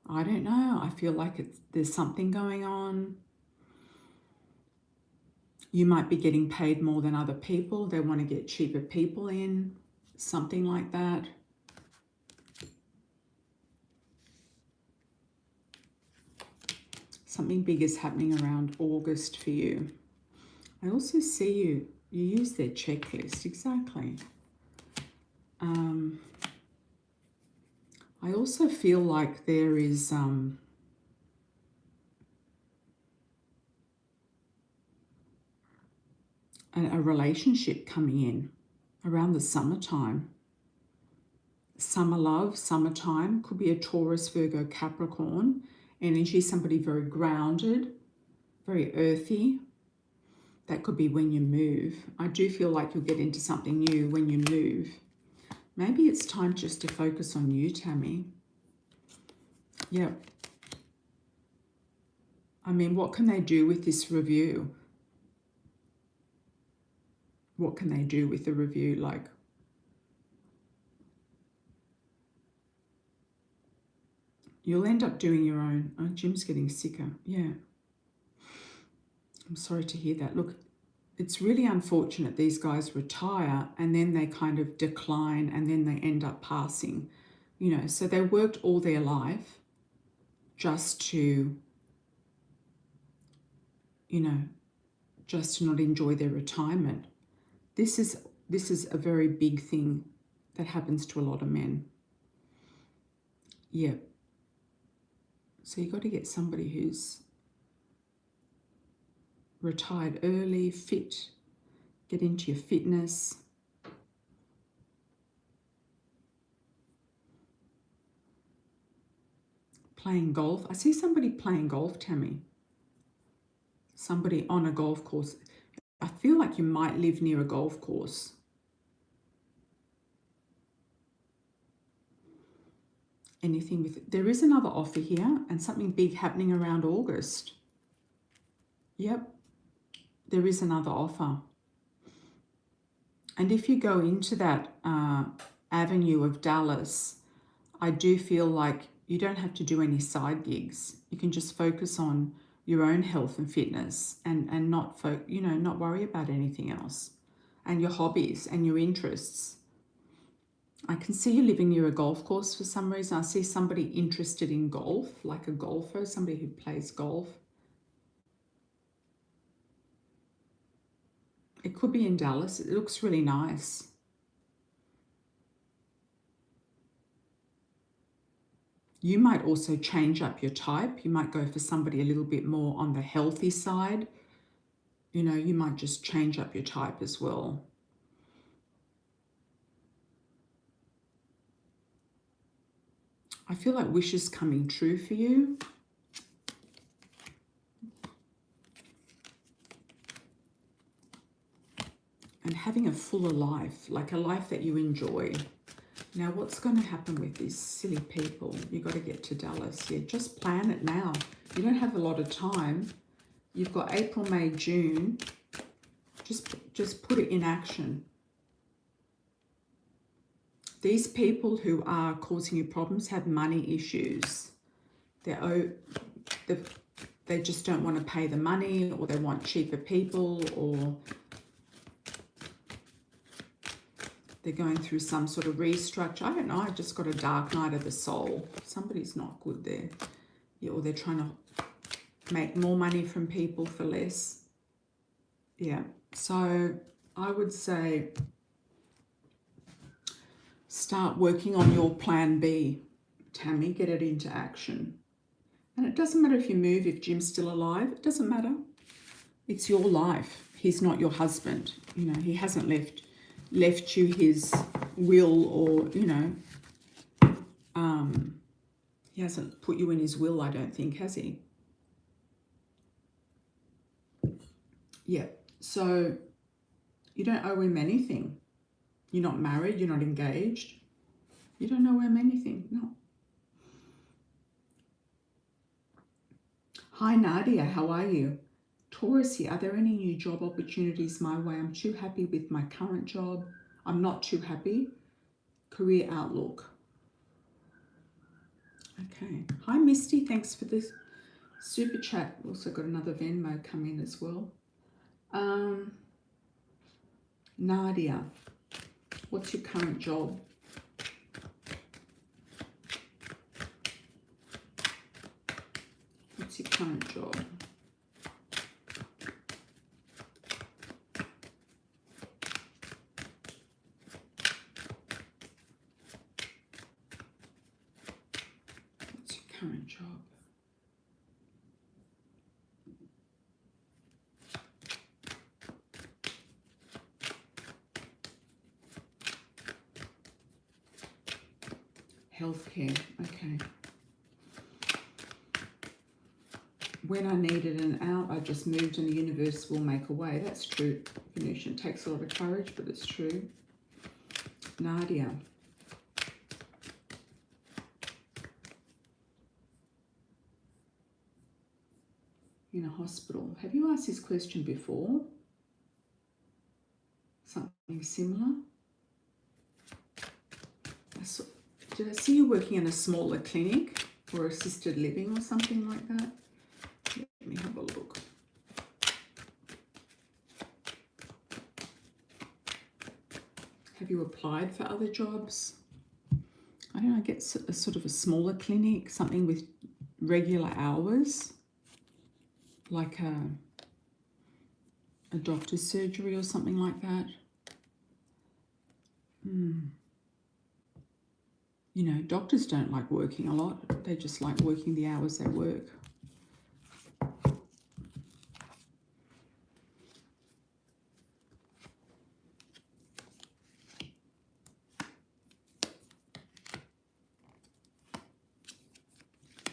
I don't know. I feel like there's something going on. You might be getting paid more than other people. They want to get cheaper people in, something like that. Something big is happening around August for you. I also see you use their checklist, exactly. I also feel like there is a relationship coming in around the summertime. Summer love, summertime, could be a Taurus, Virgo, Capricorn energy, somebody very grounded, very earthy. That could be when you move. I do feel like you'll get into something new when you move. Maybe it's time just to focus on you, Tammy. Yeah. I mean, what can they do with this review? What can they do with the review? Like, you'll end up doing your own. Oh, Jim's getting sicker. Yeah. I'm sorry to hear that. Look, it's really unfortunate these guys retire and then they kind of decline and then they end up passing. You know, so they worked all their life just to, you know, just to not enjoy their retirement. This is a very big thing that happens to a lot of men. Yeah. So you got to get somebody who's retired early, fit, get into your fitness. Playing golf. I see somebody playing golf, Tammy. Somebody on a golf course. I feel like you might live near a golf course. Anything with it. There is another offer here and something big happening around August. Yep. There is another offer. And if you go into that avenue of Dallas, I do feel like you don't have to do any side gigs. You can just focus on your own health and fitness and not worry about anything else, and your hobbies and your interests. I can see you living near a golf course for some reason. I see somebody interested in golf, like a golfer, somebody who plays golf. It could be in Dallas. It looks really nice. You might also change up your type. You might go for somebody a little bit more on the healthy side. You know, you might just change up your type as well. I feel like wishes coming true for you. And having a fuller life, like a life that you enjoy. Now, what's going to happen with these silly people? You've got to get to Dallas. Yeah, just plan it now. You don't have a lot of time. You've got April, May, June. Just put it in action. These people who are causing you problems have money issues. They just don't want to pay the money, or they want cheaper people, or they're going through some sort of restructure. I don't know. I just got a dark night of the soul. Somebody's not good there. Yeah, or they're trying to make more money from people for less. Yeah. So I would say start working on your plan B, Tammy. Get it into action. And it doesn't matter if you move, if Jim's still alive. It doesn't matter. It's your life. He's not your husband. You know, he hasn't left you his will, or, you know, he hasn't put you in his will, I don't think, has he? Yeah. So you don't owe him anything. You're not married. You're not engaged. You don't owe him anything. No. Hi, Nadia. How are you? Taurus here. Are there any new job opportunities my way? I'm too happy with my current job. I'm not too happy. Career outlook. Okay. Hi, Misty. Thanks for this super chat. Also got another Venmo come in as well. Nadia, what's your current job? What's your current job? What's your current job? Healthcare, okay. When I needed an out, I just moved and the universe will make a way. That's true, Venusian. It takes a lot of courage, but it's true. Nadia. In a hospital. Have you asked this question before? Something similar? Did I see you working in a smaller clinic or assisted living or something like that? Let me have a look. Have you applied for other jobs? I don't know, I get a sort of a smaller clinic, something with regular hours, like a doctor's surgery or something like that. You know, doctors don't like working a lot. They just like working the hours they work.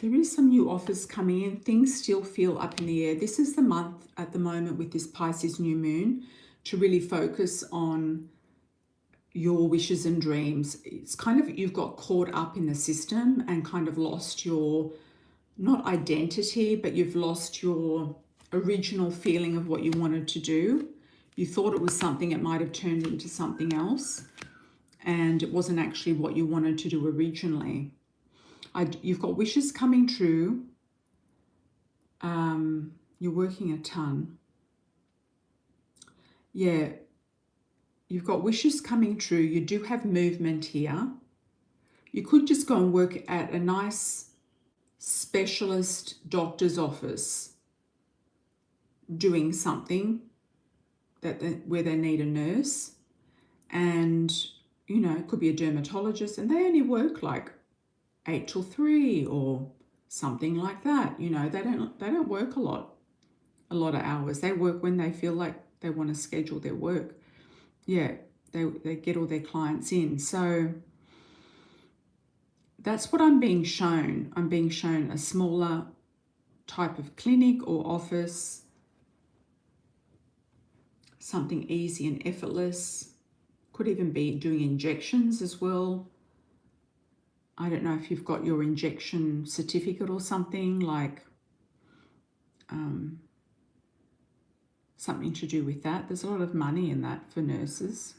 There is some new offers coming in. Things still feel up in the air. This is the month at the moment with this Pisces new moon to really focus on your wishes and dreams. It's kind of, you've got caught up in the system and kind of lost your, not identity, but you've lost your original feeling of what you wanted to do. You thought it was something, it might have turned into something else, and it wasn't actually what you wanted to do originally. You've got wishes coming true. You're working a ton. Yeah. You've got wishes coming true. You do have movement here. You could just go and work at a nice specialist doctor's office doing something where they need a nurse. And, you know, it could be a dermatologist, and they only work like 8 till 3 or something like that. You know, they don't work a lot of hours. They work when they feel like they want to schedule their work. Yeah, they get all their clients in. So that's what I'm being shown. I'm being shown a smaller type of clinic or office, something easy and effortless. Could even be doing injections as well. I don't know if you've got your injection certificate or something, like something to do with that. There's a lot of money in that for nurses.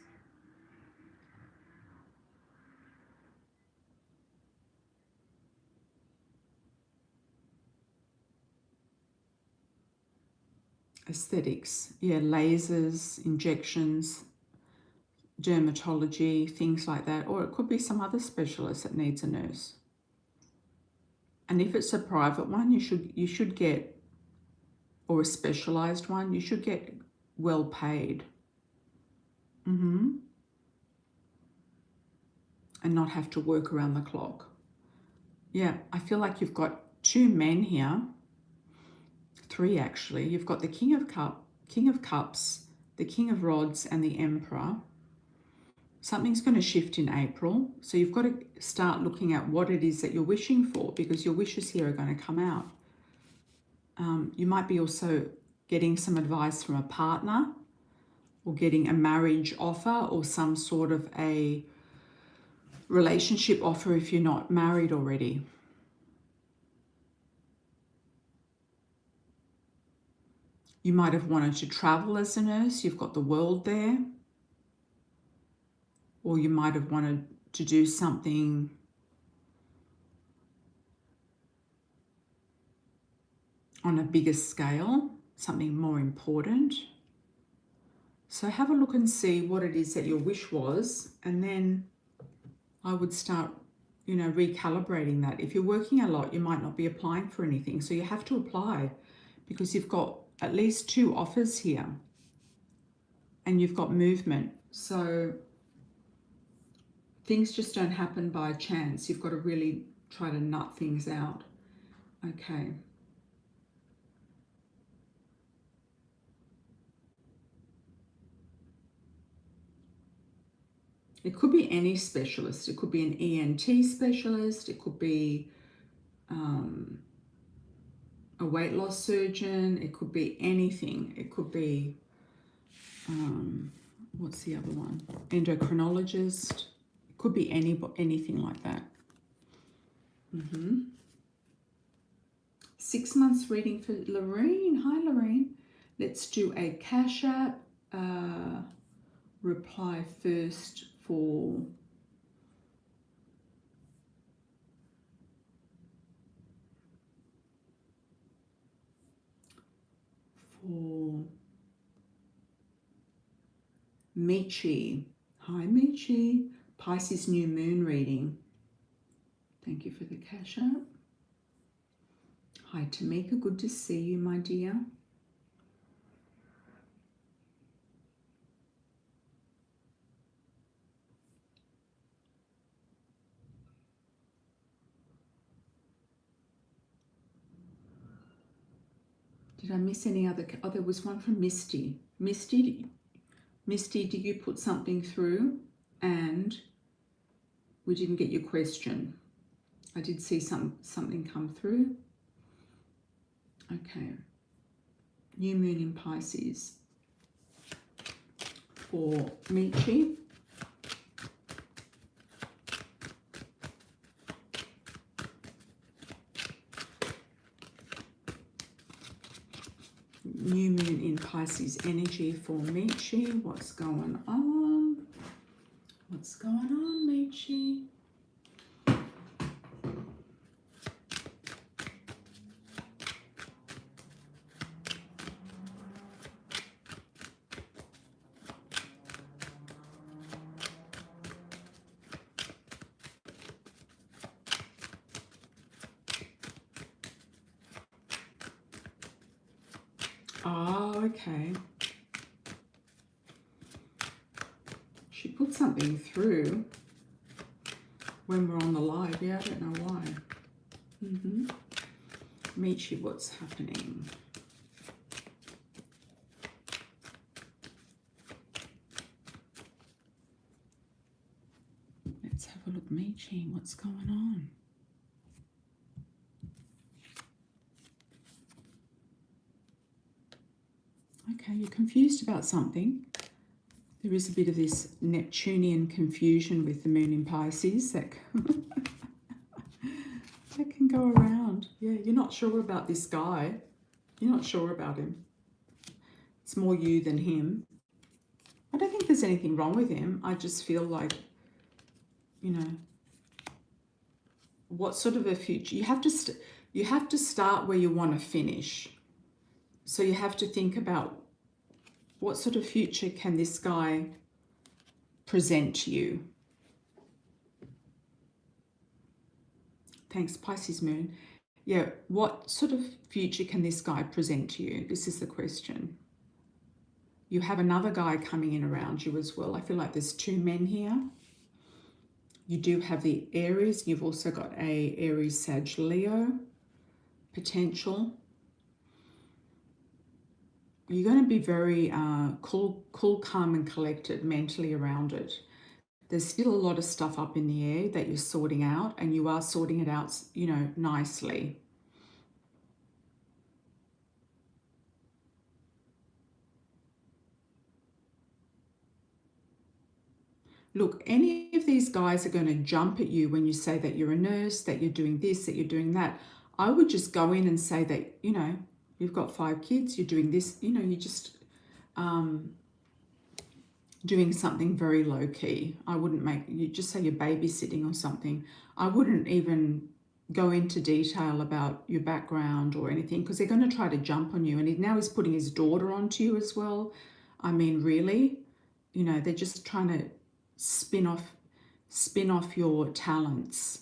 Aesthetics. Yeah, lasers, injections, dermatology, things like that. Or it could be some other specialist that needs a nurse. And if it's a private one, you should get, or a specialized one, you should get well paid. And not have to work around the clock. Yeah, I feel like you've got 2 men here. 3 actually. You've got the King of Cups, the King of Rods, and the Emperor. Something's going to shift in April. So you've got to start looking at what it is that you're wishing for, because your wishes here are going to come out. You might be also getting some advice from a partner, or getting a marriage offer, or some sort of a relationship offer if you're not married already. You might have wanted to travel as a nurse. You've got the World there. Or you might have wanted to do something on a bigger scale, something more important. So have a look and see what it is that your wish was, and then I would start, recalibrating that. If you're working a lot, you might not be applying for anything. So you have to apply, because you've got at least 2 offers here and you've got movement. So things just don't happen by chance. You've got to really try to nut things out. Okay. It could be any specialist. It could be an ENT specialist. It could be a weight loss surgeon. It could be anything. It could be, what's the other one? Endocrinologist. It could be anything like that. 6 months reading for Lorraine. Hi, Lorraine. Let's do a Cash App reply first for Michi. Hi, Michi. Pisces new moon reading. Thank you for the Cash App. Hi, Tamika. Good to see you, my dear. Did I miss any other? Oh, there was one from Misty. Misty, did you put something through and we didn't get your question? I did see something come through. Okay. New moon in Pisces for Michi. New moon in Pisces energy for Michi. What's going on? What's going on, Michi? Oh, okay. She put something through when we're on the live. Yeah, I don't know why. Michi, what's happening? Let's have a look, Michi. What's going on? Okay, you're confused about something. There is a bit of this Neptunian confusion with the moon in Pisces that can go around. Yeah, you're not sure about this guy. You're not sure about him. It's more you than him. I don't think there's anything wrong with him. I just feel like, what sort of a future? You have to start where you want to finish. So you have to think about what sort of future can this guy present to you. Thanks, Pisces Moon. Yeah, what sort of future can this guy present to you? This is the question. You have another guy coming in around you as well. I feel like there's two men here. You do have the Aries. You've also got a Aries, Sag, Leo potential. You're going to be very cool, calm and collected mentally around it. There's still a lot of stuff up in the air that you're sorting out, and you are sorting it out, you know, nicely. Look, any of these guys are going to jump at you when you say that you're a nurse, that you're doing this, that you're doing that. I would just go in and say that, you know, you've got 5 kids, you're doing this, you know, you're just doing something very low key. I wouldn't you just say you're babysitting or something. I wouldn't even go into detail about your background or anything, because they're going to try to jump on you. And now he's putting his daughter onto you as well. I mean, really, you know, they're just trying to spin off your talents.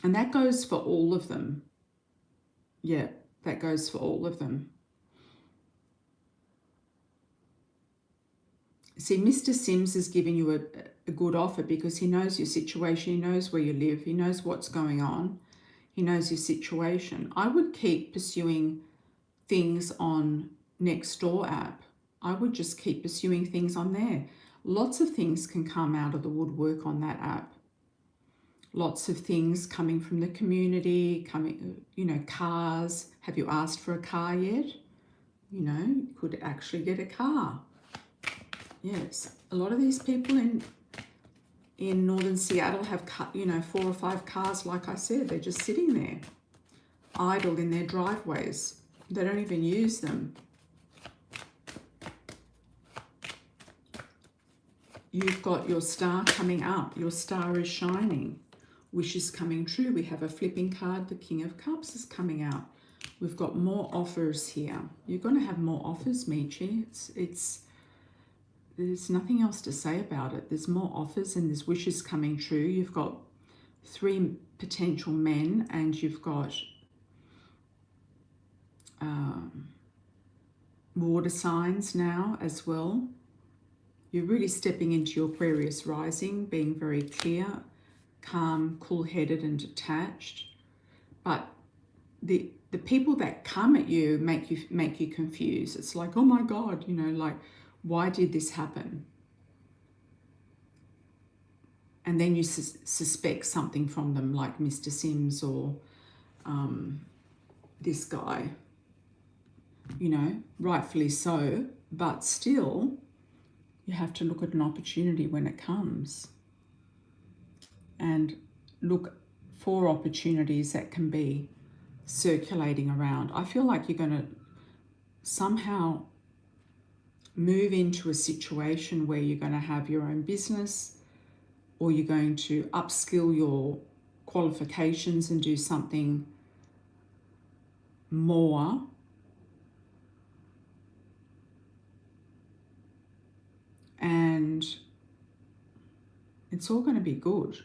And that goes for all of them. Yeah, that goes for all of them. See, Mr. Sims is giving you a good offer because he knows your situation, he knows where you live, he knows what's going on, he knows your situation. I would keep pursuing things on Nextdoor app. I would just keep pursuing things on there. Lots of things can come out of the woodwork on that app. Lots of things coming from the community, you know, cars. Have you asked for a car yet? You know, you could actually get a car. Yes, a lot of these people in northern Seattle have, you know, 4 or 5 cars. Like I said, they're just sitting there, idle in their driveways. They don't even use them. You've got your star coming up. Your star is shining. Wishes coming true. We have a flipping card. The King of Cups is coming out. We've got more offers here. You're going to have more offers, Michi. There's nothing else to say about it. There's more offers and there's wishes coming true. You've got 3 potential men, and you've got water signs now as well. You're really stepping into your Aquarius rising, being very clear, calm, cool-headed and detached. But the people that come at you make you confused. It's like, oh my God, you know, like, why did this happen? And then you suspect something from them, like Mr. Sims or this guy, you know, rightfully so, but still you have to look at an opportunity when it comes and look for opportunities that can be circulating around. I feel like you're going to somehow move into a situation where you're going to have your own business, or you're going to upskill your qualifications and do something more. And it's all going to be good.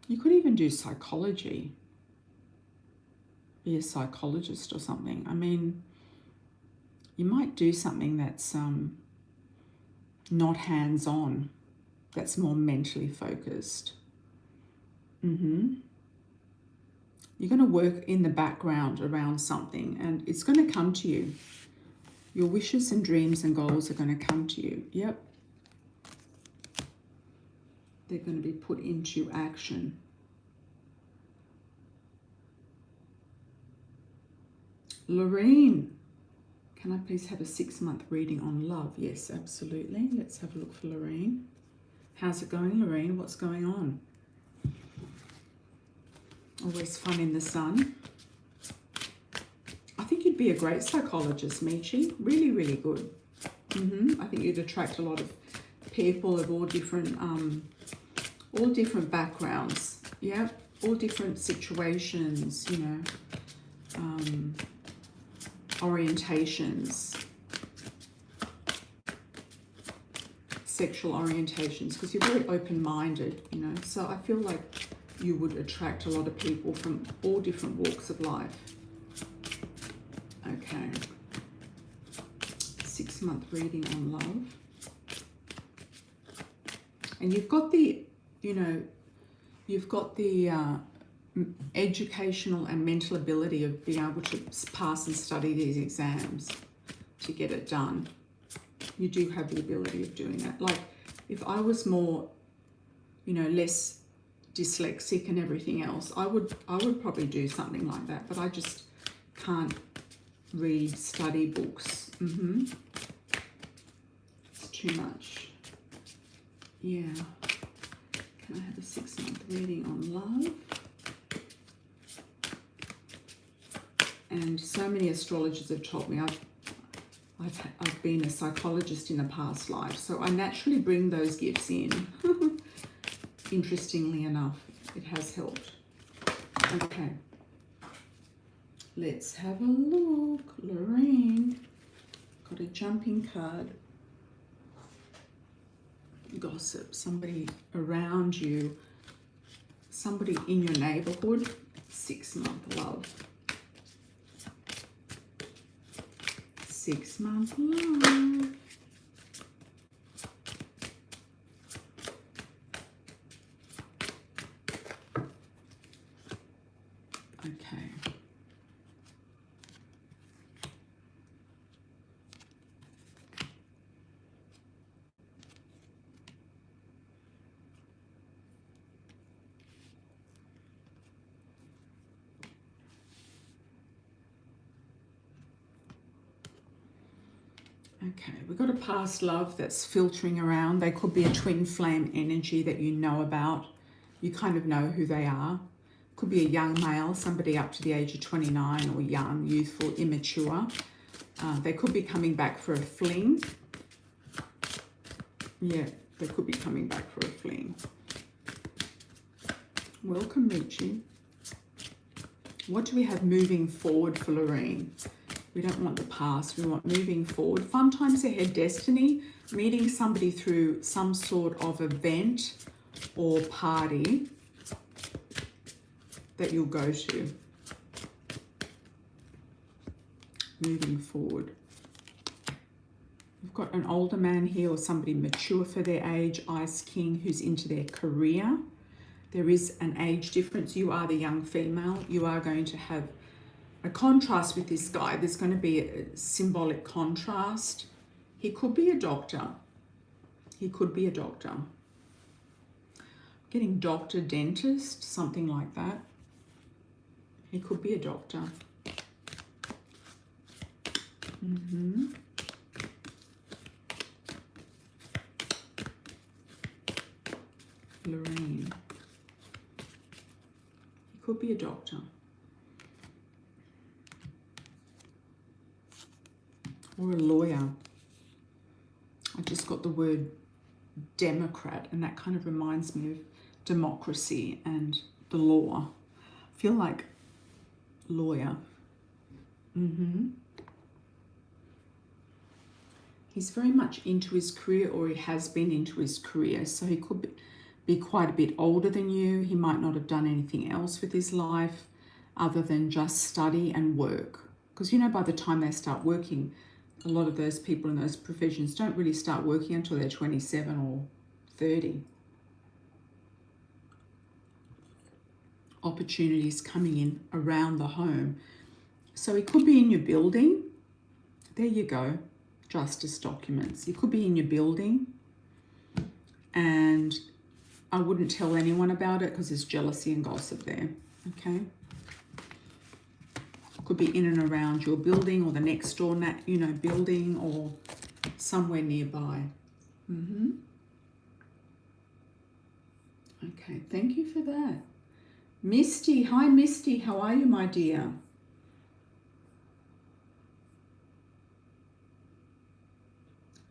You could even do psychology, be a psychologist or something. I mean, you might do something that's not hands-on, that's more mentally focused. You're going to work in the background around something, and it's going to come to you. Your wishes and dreams and goals are going to come to you. Yep. They're going to be put into action. Lorraine, can I please have a 6-month reading on love? Yes, absolutely. Let's have a look for Lorraine. How's it going, Lorraine? What's going on? Always fun in the sun. I think you'd be a great psychologist, Michi. Really, really good. I think you'd attract a lot of people of all different backgrounds. Yeah, all different situations, you know, orientations, sexual orientations, because you're very open-minded, you know. So I feel like you would attract a lot of people from all different walks of life. Okay. 6-month reading on love. And you've got the, you know, you've got the educational and mental ability of being able to pass and study these exams to get it done. You do have the ability of doing that. Like, if I was more, you know, less dyslexic and everything else, I would probably do something like that, but I just can't read, study books. It's too much. Yeah. Can I have a 6-month reading on love? And so many astrologers have told me I've been a psychologist in a past life, so I naturally bring those gifts in. Interestingly enough, it has helped. Okay. Let's have a look. Lorraine. Got a jumping card. Gossip. Somebody around you. Somebody in your neighborhood. 6-month love. 6-month love. Okay. Okay, we've got a past love that's filtering around. They could be a twin flame energy that you know about. You kind of know who they are. Could be a young male, somebody up to the age of 29, or young, youthful, immature. They could be coming back for a fling. Yeah, they could be coming back for a fling. Welcome, Richie. What do we have moving forward for Lorraine? We don't want the past, we want moving forward. Fun times ahead, destiny, meeting somebody through some sort of event or party that you'll go to. Moving forward. We've got an older man here, or somebody mature for their age, Ice King, who's into their career. There is an age difference. You are the young female. You are going to have a contrast with this guy. There's going to be a symbolic contrast. He could be a doctor. He could be a doctor. Getting doctor, dentist, something like that. He could be a doctor. Lorraine. He could be a doctor. Or a lawyer. I just got the word Democrat, and that kind of reminds me of democracy and the law. I feel like lawyer. He's very much into his career, or he has been into his career, so he could be quite a bit older than you. He might not have done anything else with his life other than just study and work, because you know, by the time they start working, a lot of those people in those professions don't really start working until they're 27 or 30. Opportunities coming in around the home. So it could be in your building. There you go. Justice documents. You could be in your building, and I wouldn't tell anyone about it because there's jealousy and gossip there. Okay. Could be in and around your building, or the next door, you know, building, or somewhere nearby. Okay, thank you for that. Misty, hi Misty, how are you, my dear?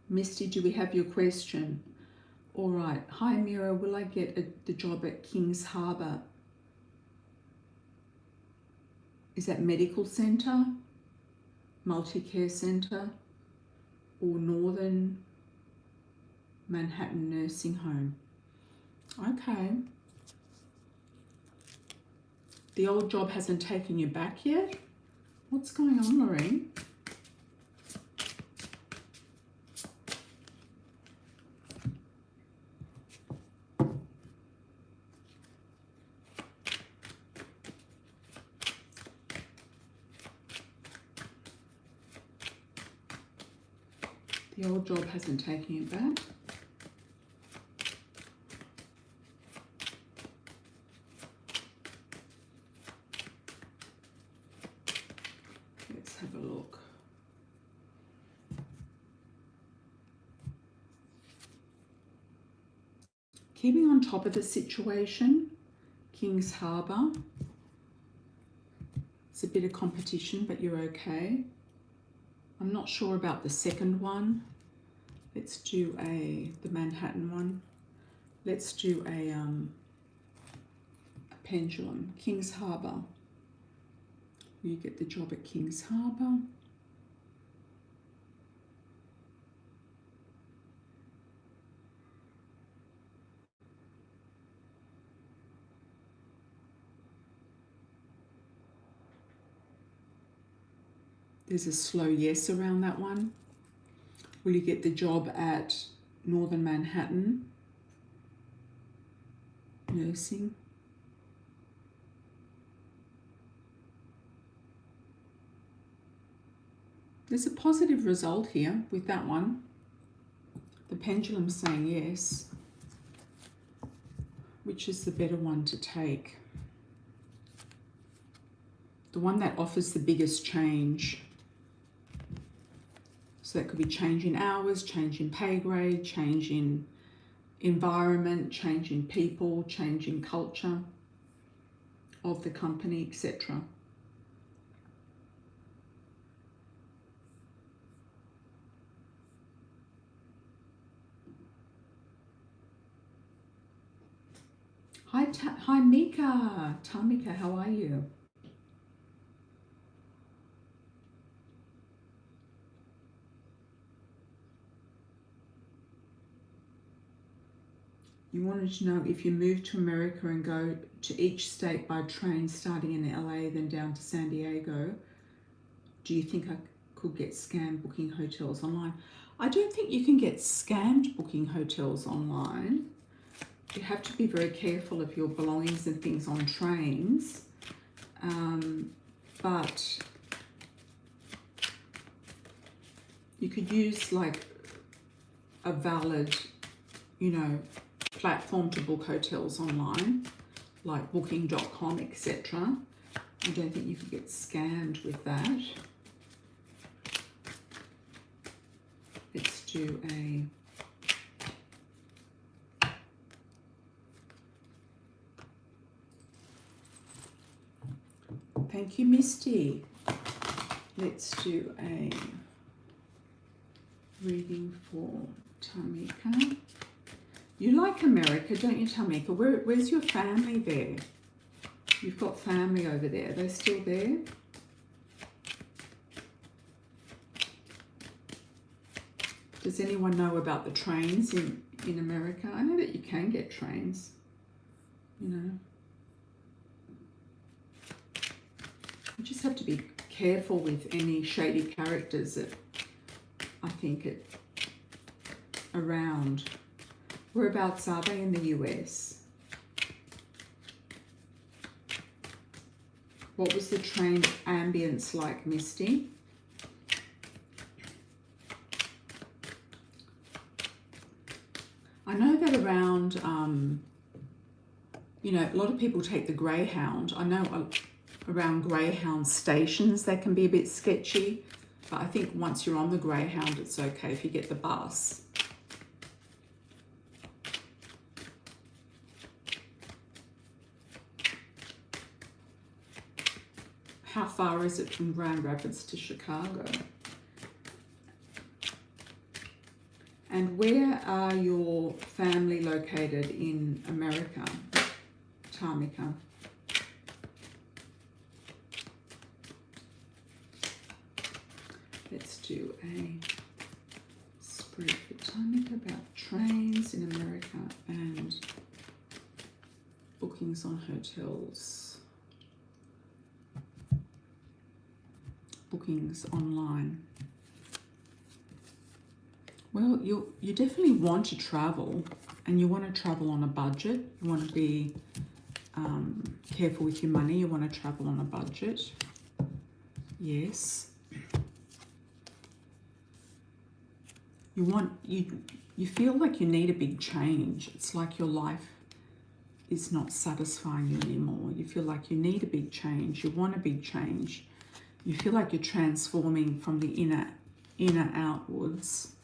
Misty, do we have your question? All right. Hi Amira, will I get the job at King's Harbour? Is that medical centre, multi-care centre, or Northern Manhattan nursing home? Okay. The old job hasn't taken you back yet? What's going on, Lorraine? The old job hasn't taken you back. Let's have a look. Keeping on top of the situation, King's Harbour. It's a bit of competition, but you're okay. I'm not sure about the second one. Let's do the Manhattan one. Let's do a pendulum. King's Harbour. You get the job at King's Harbour. There's a slow yes around that one. Will you get the job at Northern Manhattan? Nursing. There's a positive result here with that one. The pendulum's saying yes. Which is the better one to take? The one that offers the biggest change. So that could be change in hours, change in pay grade, change in environment, change in people, change in culture of the company, etc. Hi Mika, Tamika, how are you? You wanted to know if you move to America and go to each state by train, starting in LA, then down to San Diego, do you think I could get scammed booking hotels online? I don't think you can get scammed booking hotels online. You have to be very careful of your belongings and things on trains. But you could use like a valid, platform to book hotels online, like booking.com, etc. I don't think you could get scammed with that. Let's do a thank you, Misty. Let's do a reading for Tamika. You like America, don't you, Tamika? Where's your family there? You've got family over there. They're still there? Does anyone know about the trains in America? I know that you can get trains, You just have to be careful with any shady characters that I think around. Whereabouts are they in the US? What was the train ambience like, Misty? I know that around, a lot of people take the Greyhound. I know around Greyhound stations they can be a bit sketchy, but I think once you're on the Greyhound it's okay if you get the bus. How far is it from Grand Rapids to Chicago? And where are your family located in America, Tamika? Let's do a spread for timing about trains in America and bookings on hotels. Bookings online. Well, you definitely want to travel, and you want to travel on a budget. You want to be careful with your money. You want to travel on a budget. Yes. You feel like you need a big change. It's like your life is not satisfying you anymore. You feel like you need a big change. You want a big change. You feel like you're transforming from the inner outwards.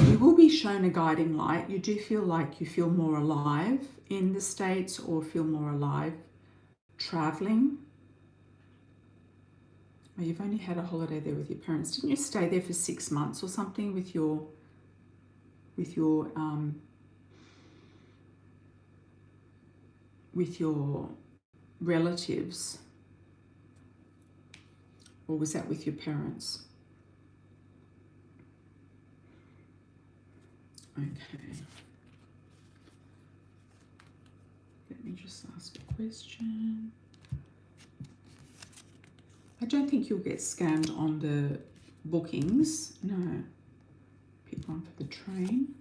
You will be shown a guiding light. You do feel like you feel more alive in the States, or feel more alive traveling. Oh, you've only had a holiday there with your parents. Didn't you stay there for 6 months or something with your relatives? Or was that with your parents? Okay. Let me just ask a question. I don't think you'll get scammed on the bookings. No. Pick one for the train.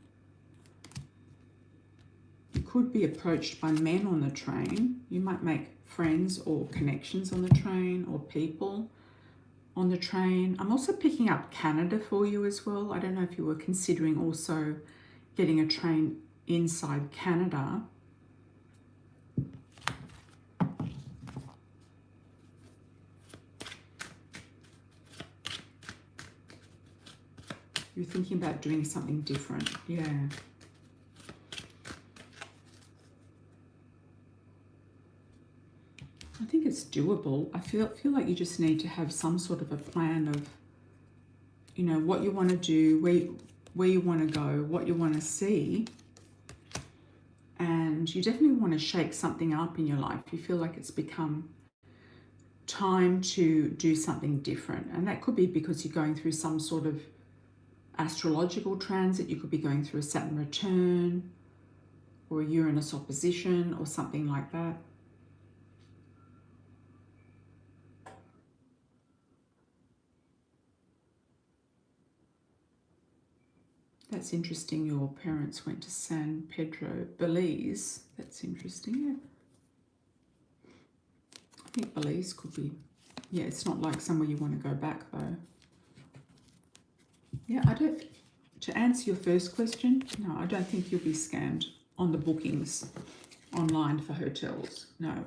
You could be approached by men on the train. You might make friends or connections on the train, or people on the train. I'm also picking up Canada for you as well. I don't know if you were considering also getting a train inside Canada. You're thinking about doing something different. Yeah. I think it's doable. I feel like you just need to have some sort of a plan of, you know, what you want to do, where you want to go, what you want to see. And you definitely want to shake something up in your life. You feel like it's become time to do something different. And that could be because you're going through some sort of astrological transit. You could be going through a Saturn return or a Uranus opposition or something like that. That's interesting. Your parents went to San Pedro, Belize. That's interesting. Yeah. I think Belize could be, yeah, it's not like somewhere you want to go back though. Yeah, to answer your first question, no, I don't think you'll be scammed on the bookings online for hotels. No,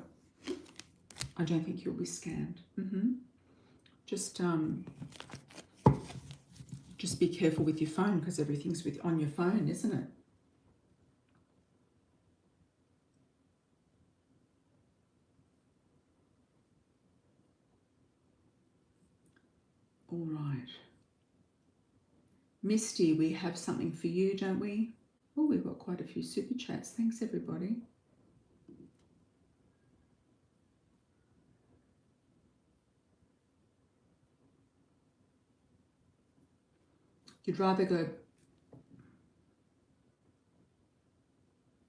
I don't think you'll be scammed. Just be careful with your phone, because everything's on your phone, isn't it? All right. Misty, we have something for you, don't we? Oh, we've got quite a few super chats. Thanks, everybody. You'd rather go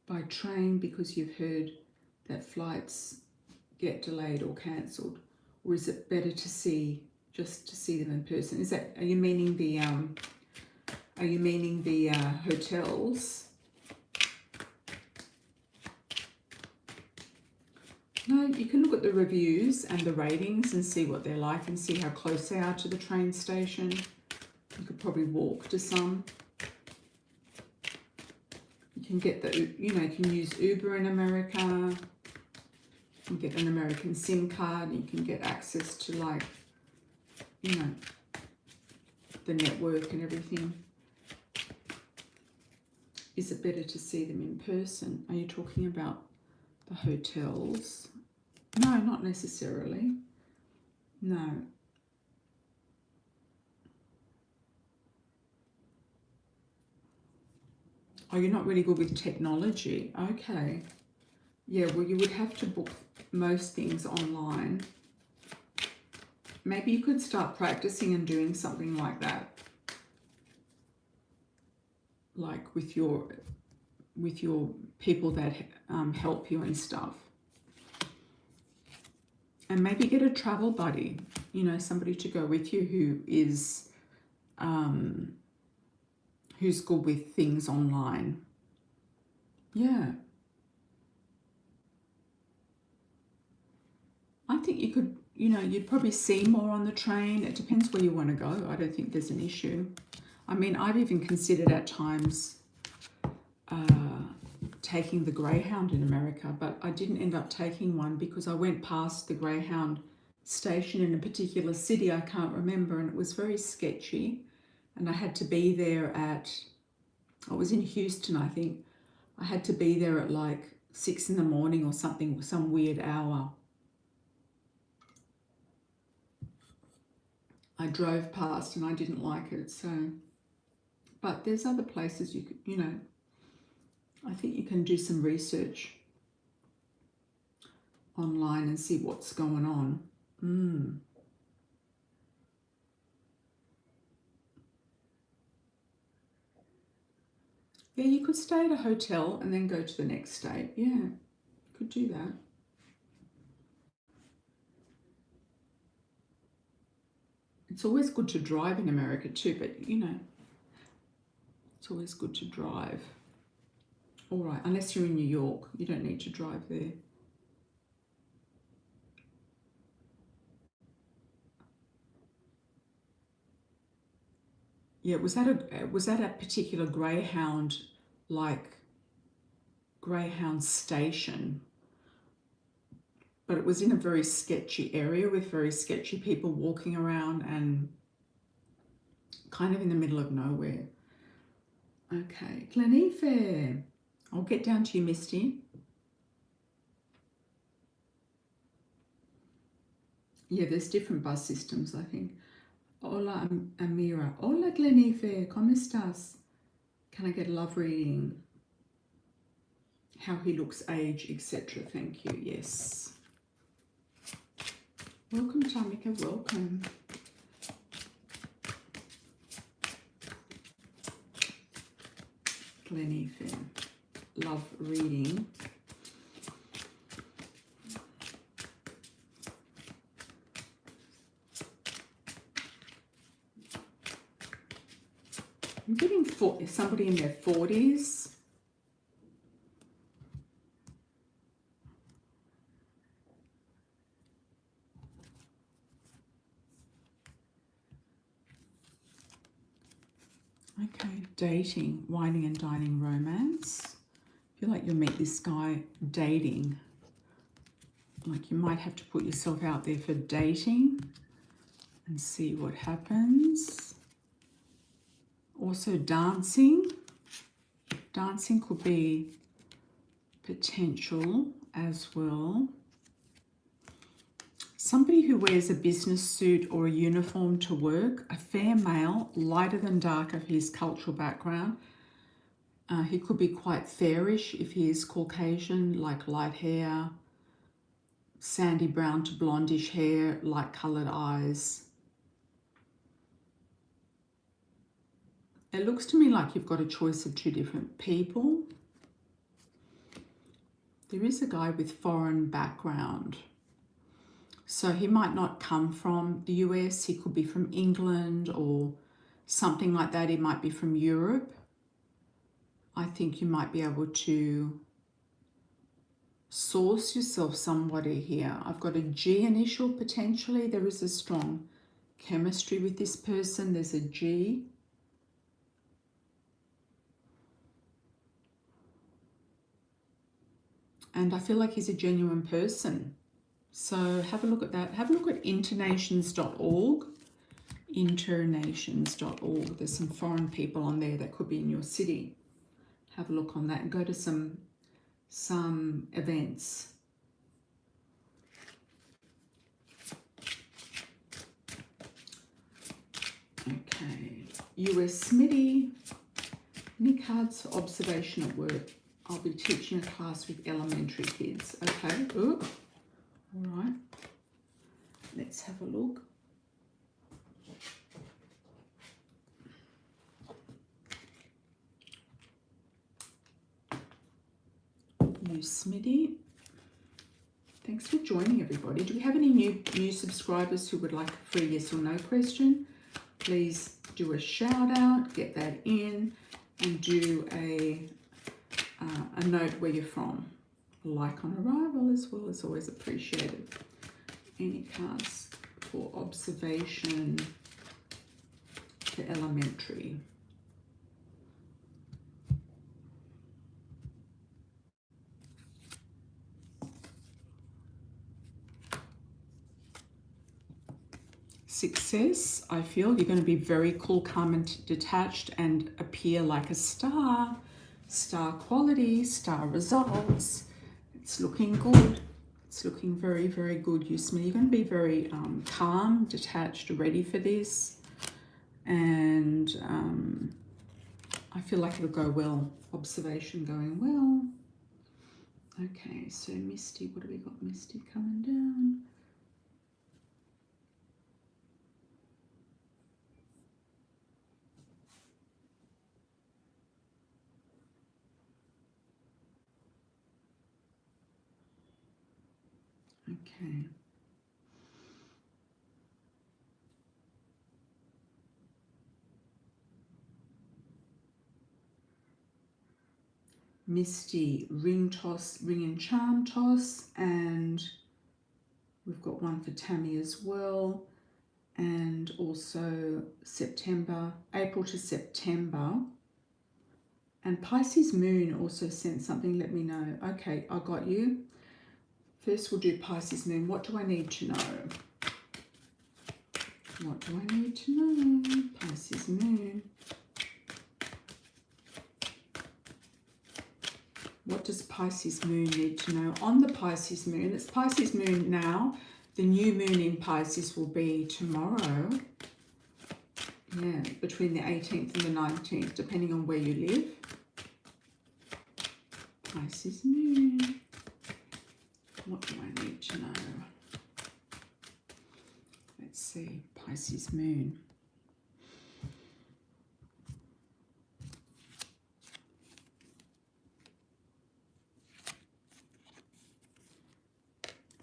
by train because you've heard that flights get delayed or cancelled, or is it better to see, just to see them in person? Is that, are you meaning the hotels? No, you can look at the reviews and the ratings and see what they're like and see how close they are to the train station. You could probably walk to some. You can get you can use Uber in America. You can get an American SIM card. You can get access to, like, the network and everything. Is it better to see them in person? Are you talking about the hotels? No, not necessarily. No. Oh, you're not really good with technology. Okay. Yeah, well, you would have to book most things online. maybe you could start practicing and doing something like that, like with your people that help you and stuff. And maybe get a travel buddy, you know, somebody to go with you who is who's good with things online. Yeah. I think you could, you know, you'd probably see more on the train. It depends where you want to go. I don't think there's an issue. I mean, I've even considered at times taking the Greyhound in America, but I didn't end up taking one because I went past the Greyhound station in a particular city, I can't remember, and it was very sketchy. And I had to be there at, I was in Houston, I think. I had to be there at like 6 in the morning or something, some weird hour. I drove past and I didn't like it, so. But there's other places you could, you know, I think you can do some research online and see what's going on. Yeah, you could stay at a hotel and then go to the next state. Yeah, you could do that. It's always good to drive in America too, but you know, it's always good to drive. All right, unless you're in New York, you don't need to drive there. Yeah, was that a particular Greyhound, like Greyhound station? But it was in a very sketchy area with very sketchy people walking around and kind of in the middle of nowhere. Okay, Glenefer. I'll get down to you, Misty. Yeah, there's different bus systems, I think. Hola, Amira. Hola, Glenefer. ¿Cómo estás? Can I get a love reading? How he looks, age, etc. Thank you. Yes. Welcome, Tamika. Welcome. Glenefer. Love reading. I'm getting somebody in their 40s. Okay, dating, whining and dining romance. I feel like you'll meet this guy dating. Like you might have to put yourself out there for dating and see what happens. Also dancing. Dancing could be potential as well. Somebody who wears a business suit or a uniform to work, a fair male, lighter than dark of his cultural background. He could be quite fairish if he is Caucasian, like light hair, sandy brown to blondish hair, light coloured eyes. It looks to me like you've got a choice of two different people. There is a guy with foreign background. So he might not come from the US, he could be from England or something like that. He might be from Europe. I think you might be able to source yourself somebody here. I've got a G initial potentially. There is a strong chemistry with this person. There's a G. And I feel like he's a genuine person. So have a look at that. Have a look at internations.org. Internations.org. There's some foreign people on there that could be in your city. Have a look on that and go to some events. Okay. US Smitty. Any cards for observation at work? I'll be teaching a class with elementary kids. Okay. Ooh. All right. Let's have a look. You Smitty. Thanks for joining, everybody. Do we have any new subscribers who would like a free yes or no question? Please do a shout out, get that in, and do a note where you're from. A like on arrival as well is always appreciated. Any cards for observation for elementary? Success. I feel you're going to be very cool, calm and detached and appear like a star. Star quality, star results. It's looking good. It's looking very, very good, Yusmin. You're going to be very calm, detached, ready for this. And I feel like it'll go well. Observation going well. Okay, so Misty, what do we got? Misty coming down. Okay. Misty, ring toss, ring and charm toss, and we've got one for Tammy as well, and also September, April to September. And Pisces moon also sent something, let me know. Okay, I got you. First we'll do Pisces moon. What do I need to know? What do I need to know? Pisces moon. What does Pisces moon need to know? On the Pisces moon, it's Pisces moon now. The new moon in Pisces will be tomorrow. Yeah, between the 18th and the 19th, depending on where you live. Pisces moon. What do I need to know? Let's see, Pisces moon.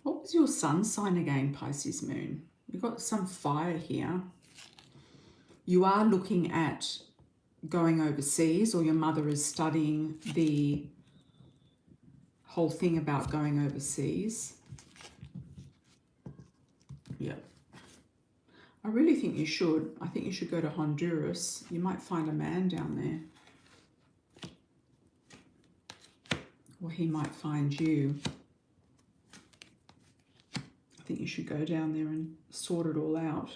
What was your sun sign again, Pisces moon? You've got some fire here. You are looking at going overseas, or your mother is studying the whole thing about going overseas. Yeah. I really think you should. I think you should go to Honduras. You might find a man down there. Or he might find you. I think you should go down there and sort it all out.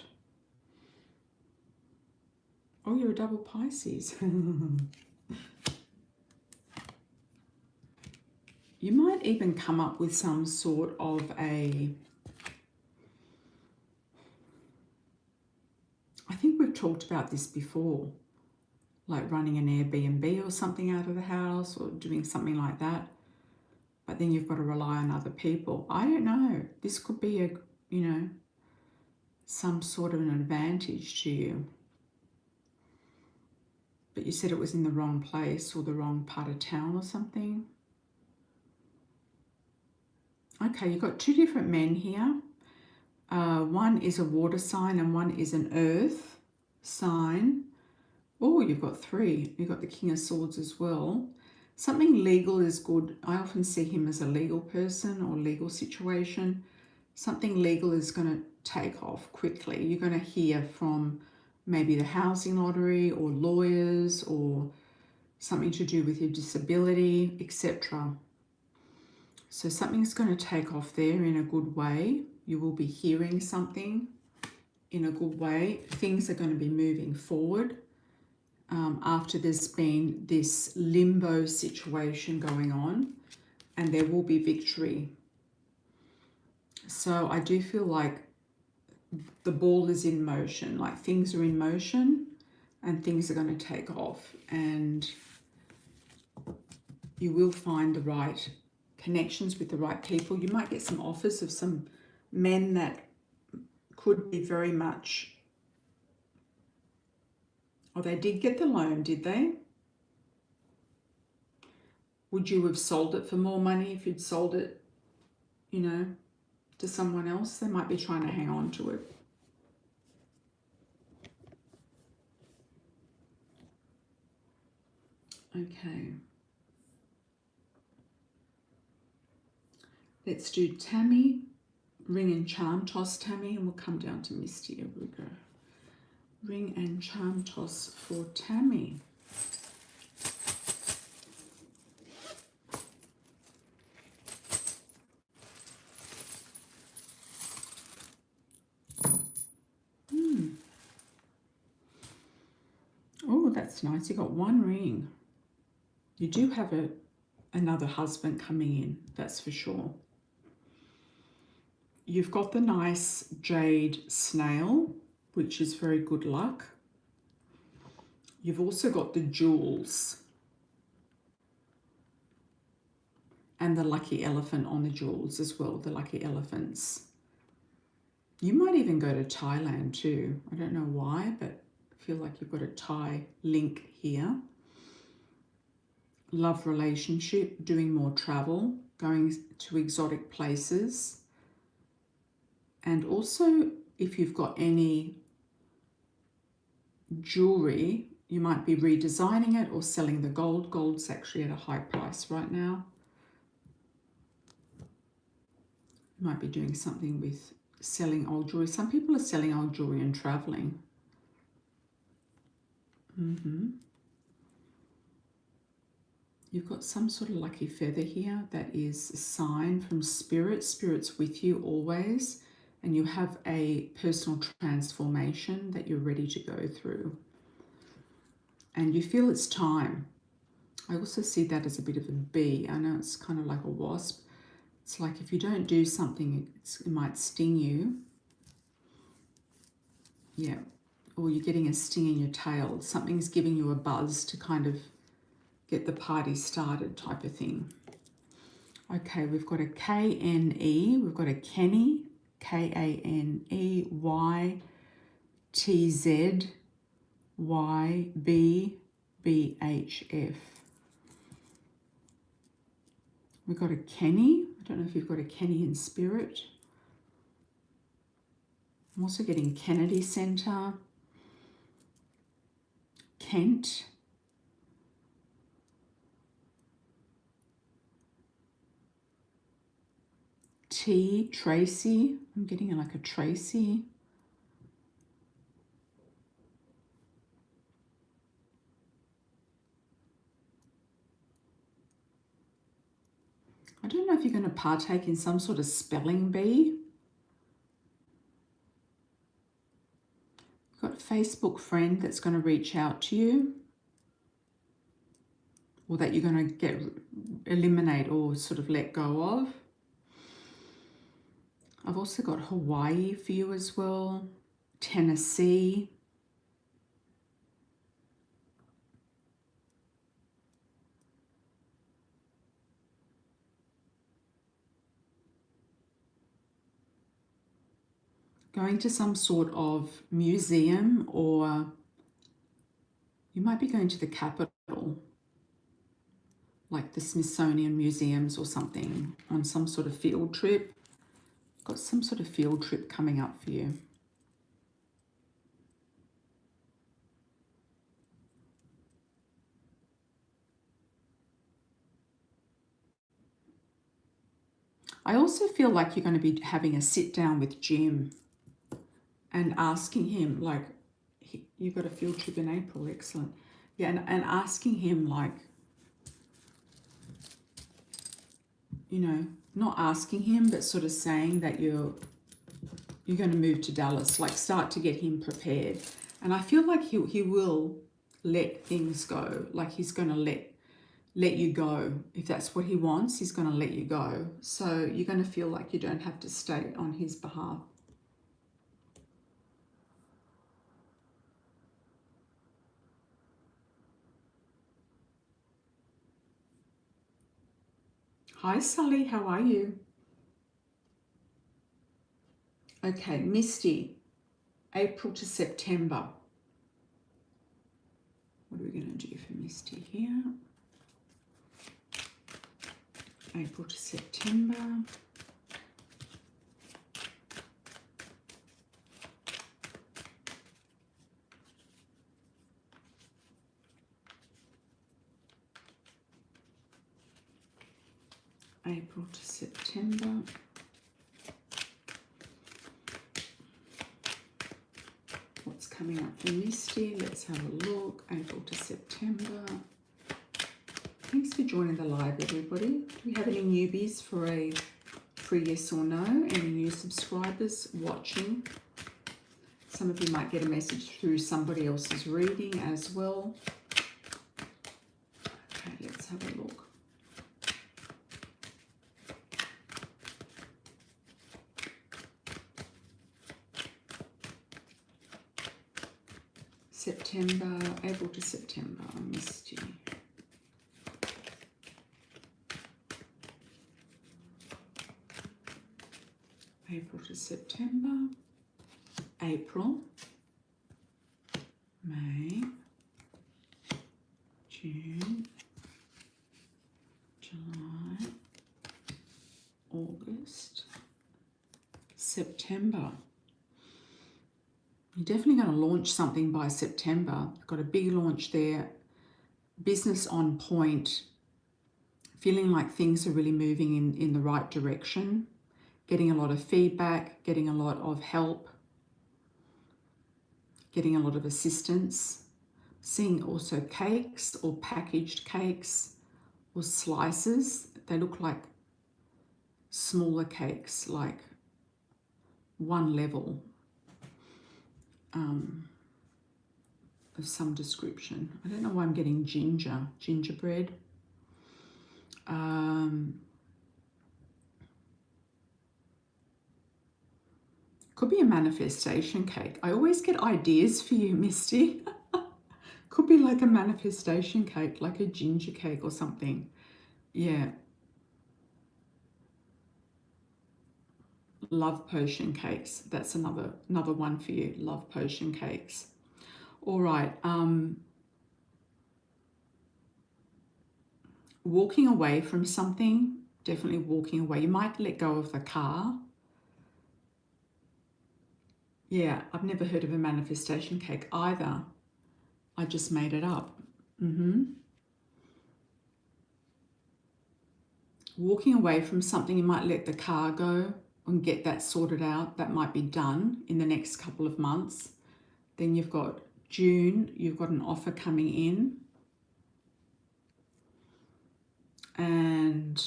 Oh, you're a double Pisces. You might even come up with some sort of a... I think we've talked about this before, like running an Airbnb or something out of the house, or doing something like that. But then you've got to rely on other people. I don't know. This could be a, you know, some sort of an advantage to you. But you said it was in the wrong place or the wrong part of town or something. Okay, you've got two different men here. One is a water sign and one is an earth sign. Oh, you've got three. You've got the King of Swords as well. Something legal is good. I often see him as a legal person or legal situation. Something legal is going to take off quickly. You're going to hear from maybe the housing lottery or lawyers or something to do with your disability, etc. So something's going to take off there in a good way. You will be hearing something in a good way. Things are going to be moving forward after there's been this limbo situation going on, and there will be victory. So I do feel like the ball is in motion, like things are in motion and things are going to take off, and you will find the right connections with the right people. You might get some offers of some men that could be very much Oh, they did get the loan, did they? Would you have sold it for more money if you'd sold it, you know, to someone else? They might be trying to hang on to it. Okay. Let's do Tammy, ring and charm toss Tammy, and we'll come down to Misty. Here we go. Ring and charm toss for Tammy. Oh, that's nice. You got one ring. You do have another husband coming in, that's for sure. You've got the nice jade snail, which is very good luck. You've also got the jewels and the lucky elephant on the jewels as well, the lucky elephants. You might even go to Thailand too. I don't know why, but I feel like you've got a Thai link here. Love relationship, doing more travel, going to exotic places. And also, if you've got any jewelry, you might be redesigning it or selling the gold. Gold's actually at a high price right now. You might be doing something with selling old jewelry. Some people are selling old jewelry and traveling. You've got some sort of lucky feather here that is a sign from Spirit. Spirit's with you always, and you have a personal transformation that you're ready to go through. And you feel it's time. I also see that as a bit of a bee. I know it's kind of like a wasp. It's like if you don't do something, it might sting you. Yeah. Or you're getting a sting in your tail. Something's giving you a buzz to kind of get the party started type of thing. Okay, we've got a K-N-E. We've got a Kenny. K-A-N-E-Y-T-Z-Y-B-B-H-F. We've got a Kenny. I don't know if you've got a Kenny in spirit. I'm also getting Kennedy Center. Kent. T, Tracy. I'm getting like a Tracy. I don't know if you're going to partake in some sort of spelling bee. You've got a Facebook friend that's going to reach out to you, or that you're going to eliminate or sort of let go of. I've also got Hawaii for you as well, Tennessee. Going to some sort of museum, or you might be going to the Capitol, like the Smithsonian Museums or something, on some sort of field trip. Got some sort of field trip coming up for you. I also feel like you're going to be having a sit down with Jim and asking him, like, you've got a field trip in April, excellent. Yeah, and asking him, like, you know, not asking him, but sort of saying that you're going to move to Dallas, like start to get him prepared. And I feel like he will let things go, like he's going to let you go. If that's what he wants, he's going to let you go. So you're going to feel like you don't have to stay on his behalf. Hi, Sally. How are you? Okay, Misty, April to September. What are we going to do for Misty here? April to September. April to September. What's coming up for Misty? Let's have a look. April to September. Thanks for joining the live, everybody. Do we have any newbies for a free yes or no? Any new subscribers watching? Some of you might get a message through somebody else's reading as well. Okay, let's have a look. September, April to September, Misty. April to September, April, May, June, July, August, September. You're definitely going to launch something by September. Got a big launch there. Business on point. Feeling like things are really moving in the right direction. Getting a lot of feedback, getting a lot of help, getting a lot of assistance. Seeing also cakes or packaged cakes or slices. They look like smaller cakes, like one level of some description. I don't know why I'm getting gingerbread. Could be a manifestation cake. I always get ideas for you, Misty. Could be like a manifestation cake, like a ginger cake or something. Yeah. Love potion cakes. That's another one for you. Love potion cakes. All right. Walking away from something. Definitely walking away. You might let go of the car. Yeah, I've never heard of a manifestation cake either. I just made it up. Walking away from something, you might let the car go and get that sorted out. That might be done in the next couple of months. Then you've got June, you've got an offer coming in. And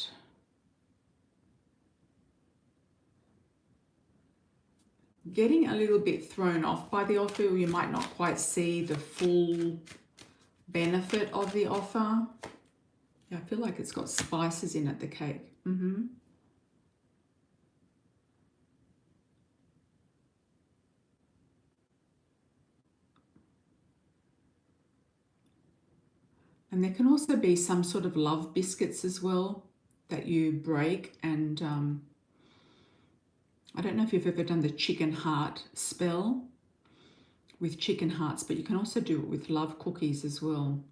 getting a little bit thrown off by the offer. You might not quite see the full benefit of the offer. Yeah, I feel like it's got spices in it, the cake. And there can also be some sort of love biscuits as well that you break. And I don't know if you've ever done the chicken heart spell with chicken hearts, but you can also do it with love cookies as well.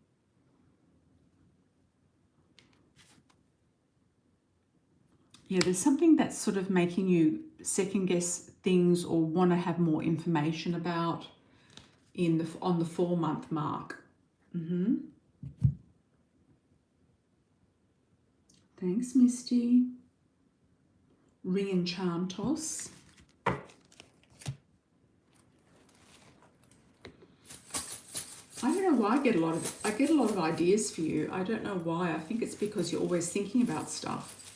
Yeah, there's something that's sort of making you second guess things or want to have more information about on the 4-month mark. Thanks, Misty. Ring and charm toss. I don't know why I get a lot of ideas for you. I don't know why. I think it's because you're always thinking about stuff.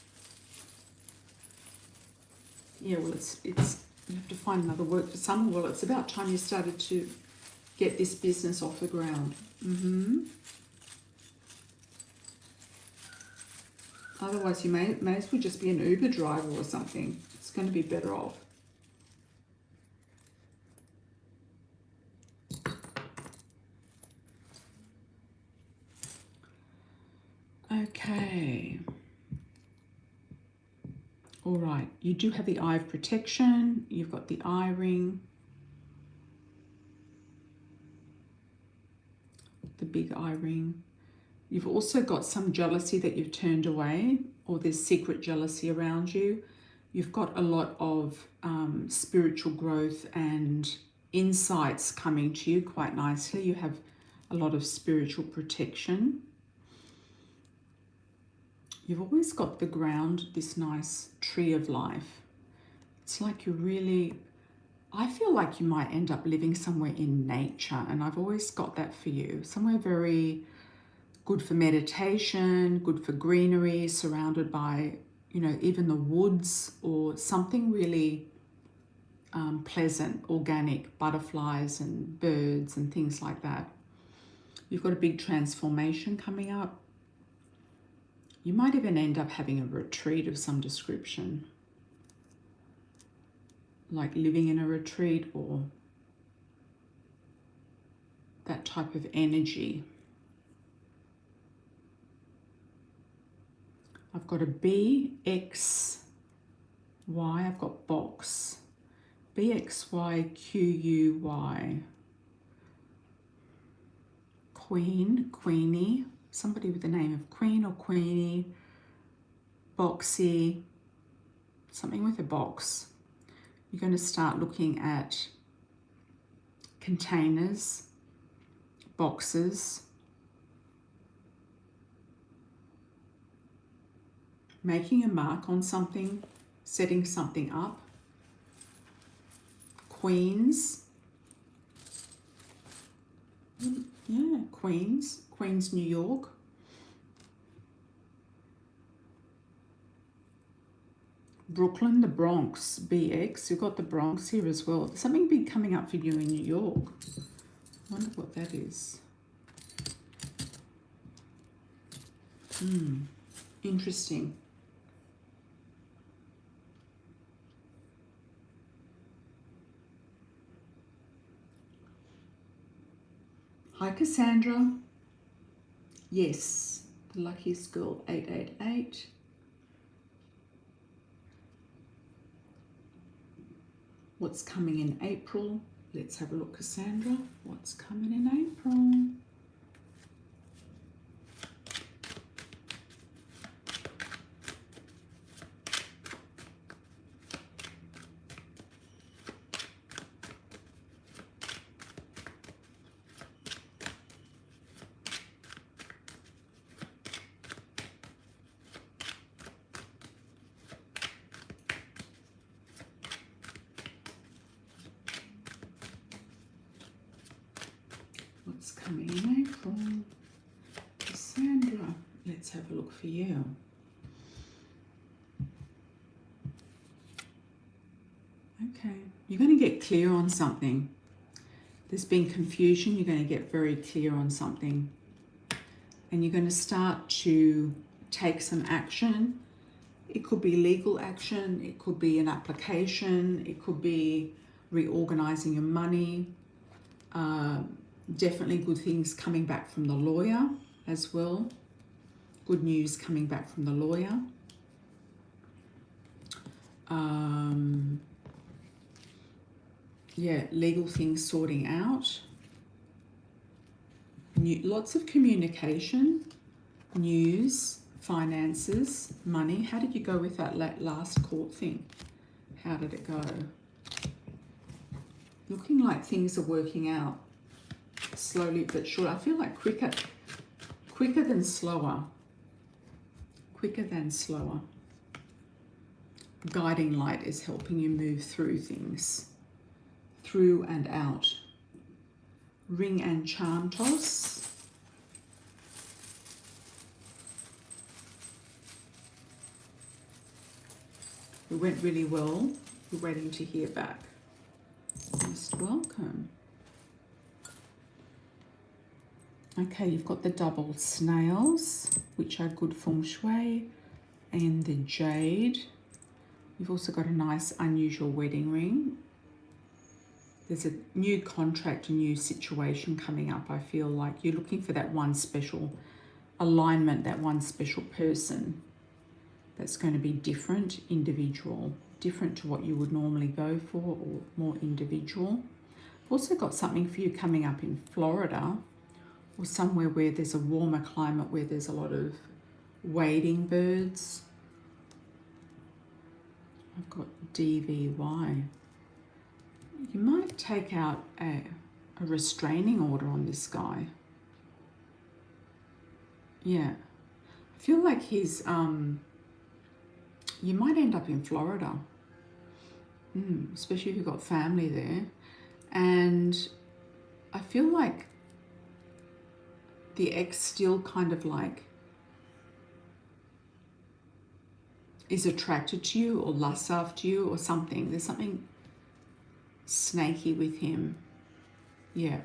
Yeah, well, it's you have to find another word for summer. Well, it's about time you started to get this business off the ground. Otherwise, you may as well just be an Uber driver or something. It's going to be better off. Okay. All right. You do have the eye of protection. You've got the eye ring. The big eye ring. You've also got some jealousy that you've turned away, or there's secret jealousy around you. You've got a lot of spiritual growth and insights coming to you quite nicely. You have a lot of spiritual protection. You've always got the ground, this nice tree of life. It's like you really, I feel like you might end up living somewhere in nature, and I've always got that for you. Somewhere very good for meditation, good for greenery, surrounded by, you know, even the woods, or something really pleasant, organic, butterflies and birds and things like that. You've got a big transformation coming up. You might even end up having a retreat of some description, like living in a retreat or that type of energy. I've got a BXY, I've got box, BXYQUY, Queen, Queenie, somebody with the name of Queen or Queenie, Boxy, something with a box. You're going to start looking at containers, boxes, making a mark on something, setting something up. Queens, yeah, Queens, New York. Brooklyn, the Bronx, BX. You've got the Bronx here as well. There's something big coming up for you in New York. I wonder what that is. Interesting. Hi, Cassandra. Yes, the luckiest girl, 888. What's coming in April? Let's have a look, Cassandra. What's coming in April? What's coming in April? Cassandra, let's have a look for you. Okay, you're going to get clear on something. There's been confusion, you're going to get very clear on something. And you're going to start to take some action. It could be legal action, it could be an application, it could be reorganizing your money. Definitely good things coming back from the lawyer as well. Good news coming back from the lawyer. Yeah, legal things sorting out. Lots of communication, news, finances, money. How did you go with that last court thing? How did it go? Looking like things are working out. Slowly but surely. I feel like quicker than slower. Quicker than slower. Guiding light is helping you move through things. Through and out. Ring and charm toss. It went really well. We're waiting to hear back. Most welcome. Okay, you've got the double snails, which are good feng shui, and the jade. You've also got a nice unusual wedding ring. There's a new contract, a new situation coming up. I feel like you're looking for that one special alignment, that one special person that's going to be different, individual, different to what you would normally go for, or more individual. Also got something for you coming up in Florida, or somewhere where there's a warmer climate, where there's a lot of wading birds. I've got DVY. You might take out a restraining order on this guy. Yeah. I feel like he's, you might end up in Florida, especially if you've got family there. And I feel like the ex still kind of like is attracted to you or lusts after you or something. There's something snaky with him. Yeah.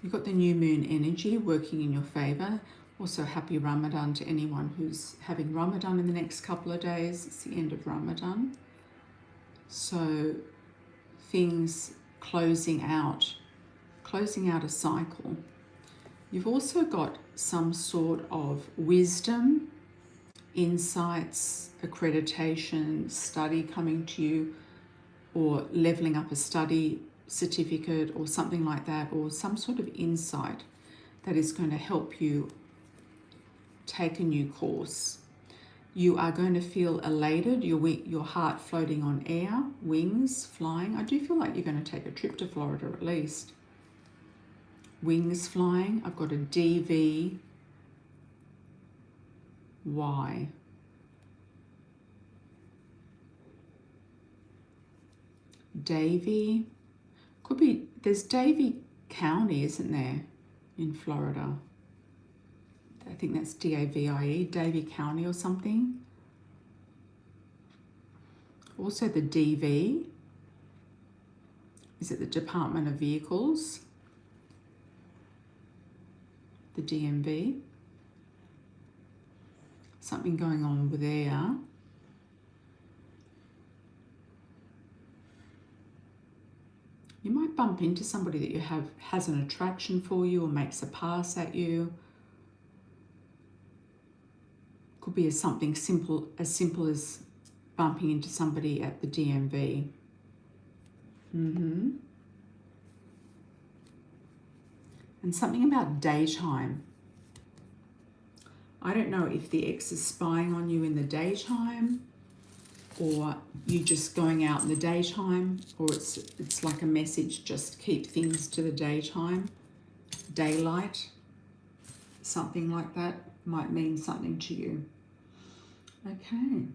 You've got the new moon energy working in your favor. Also, happy Ramadan to anyone who's having Ramadan in the next couple of days. It's the end of Ramadan. So things closing out a cycle. You've also got some sort of wisdom, insights, accreditation, study coming to you, or leveling up a study certificate or something like that, or some sort of insight that is going to help you take a new course. You are going to feel elated, your heart floating on air, wings flying. I do feel like you're going to take a trip to Florida at least. Wings flying. I've got a DVY. Davie. Could be, there's Davie County, isn't there, in Florida? I think that's DAVIE, Davie County or something. Also the DV. Is it the Department of Vehicles? The DMV. Something going on over there. You might bump into somebody that you has an attraction for you or makes a pass at you. Could be something simple as bumping into somebody at the DMV. And something about daytime. I don't know if the ex is spying on you in the daytime, or you just going out in the daytime, or it's like a message, just keep things to the daytime, daylight, something like that might mean something to you. Okay.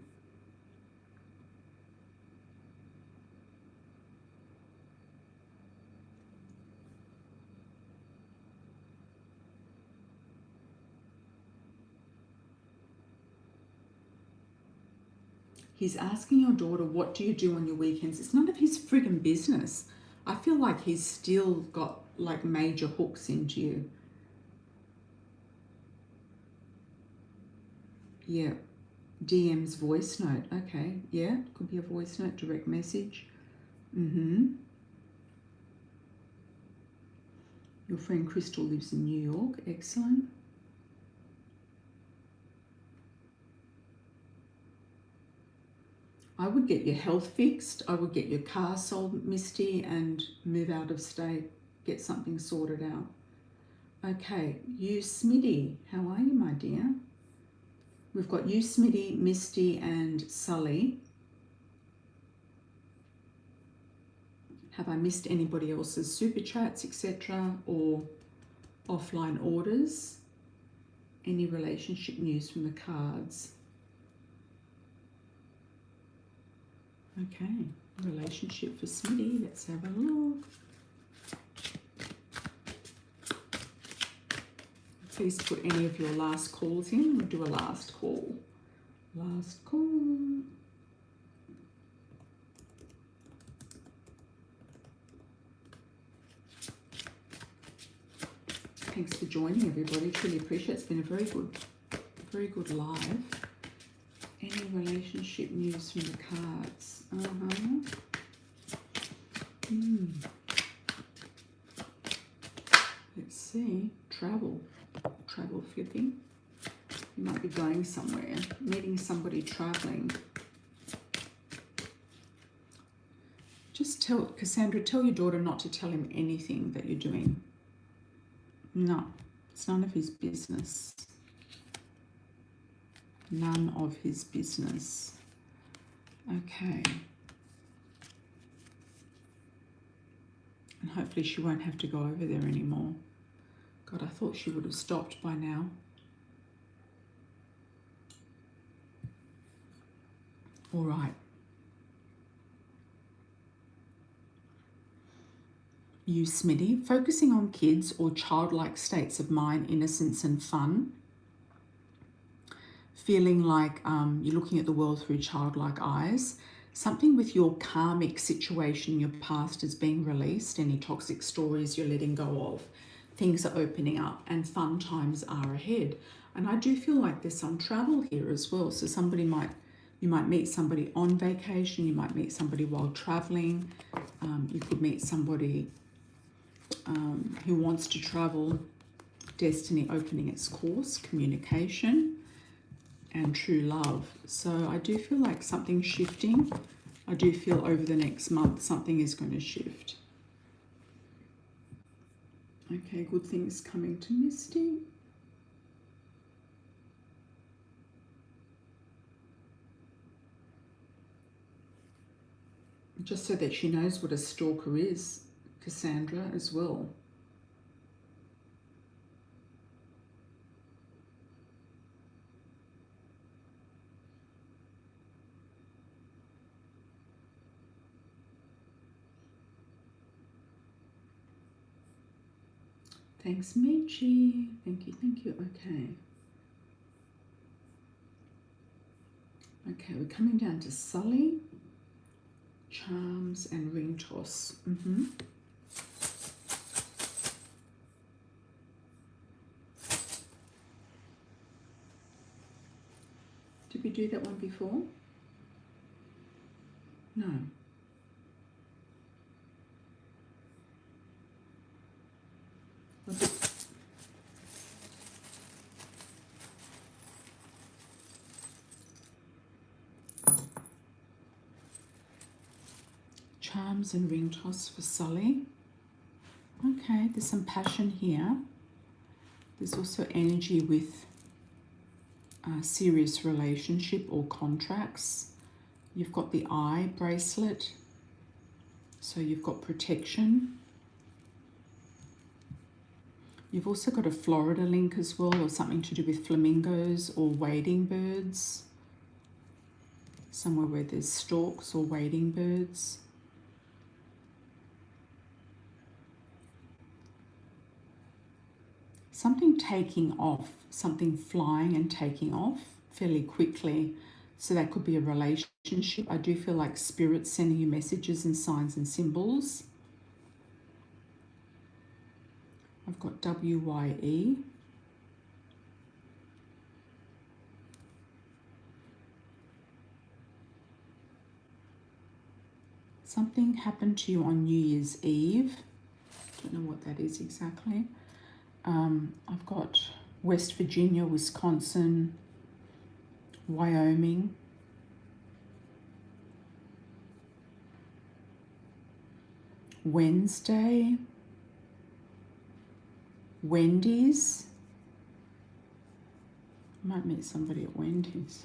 He's asking your daughter, what do you do on your weekends? It's none of his friggin' business. I feel like he's still got like major hooks into you. Yeah. DM's voice note. Okay. Yeah. Could be a voice note, direct message. Your friend Crystal lives in New York. Excellent. I would get your health fixed. I would get your car sold, Misty, and move out of state. Get something sorted out. Okay, you, Smitty. How are you, my dear? We've got you, Smitty, Misty, and Sully. Have I missed anybody else's super chats, etc., or offline orders? Any relationship news from the cards? Okay, relationship for Smitty. Let's have a look. Please put any of your last calls in. We'll do a last call. Last call. Thanks for joining, everybody. Truly appreciate it. It's been a very good live. Any relationship news from the cards? Let's see. Travel flipping. You might be going somewhere, meeting somebody, traveling. Just tell Cassandra, tell your daughter not to tell him anything that you're doing. No, It's none of his business. None of his business. Okay. And hopefully she won't have to go over there anymore. God, I thought she would have stopped by now. All right. You, Smitty, focusing on kids or childlike states of mind, innocence and fun. Feeling like you're looking at the world through childlike eyes. Something with your karmic situation in your past is being released. Any toxic stories you're letting go of. Things are opening up and fun times are ahead. And I do feel like there's some travel here as well. So you might meet somebody on vacation. You might meet somebody while traveling. You could meet somebody who wants to travel. Destiny opening its course. Communication. And true love. So I do feel like something's shifting. I do feel over the next month something is going to shift. Okay, good things coming to Misty. Just so that she knows what a stalker is, Cassandra, as well. Thanks, Michi. Thank you, thank you. Okay. Okay, we're coming down to Sully, Charms and Ring Toss. Did we do that one before? No. Charms and Ring Toss for Sully. Okay, there's some passion here. There's also energy with a serious relationship or contracts. You've got the eye bracelet. So you've got protection. You've also got a Florida link as well, or something to do with flamingos or wading birds. Somewhere where there's storks or wading birds. Something taking off, something flying and taking off fairly quickly. So that could be a relationship. I do feel like Spirit sending you messages and signs and symbols. I've got WYE. Something happened to you on New Year's Eve. Don't know what that is exactly. I've got West Virginia, Wisconsin, Wyoming. Wednesday. Wendy's. I might meet somebody at Wendy's.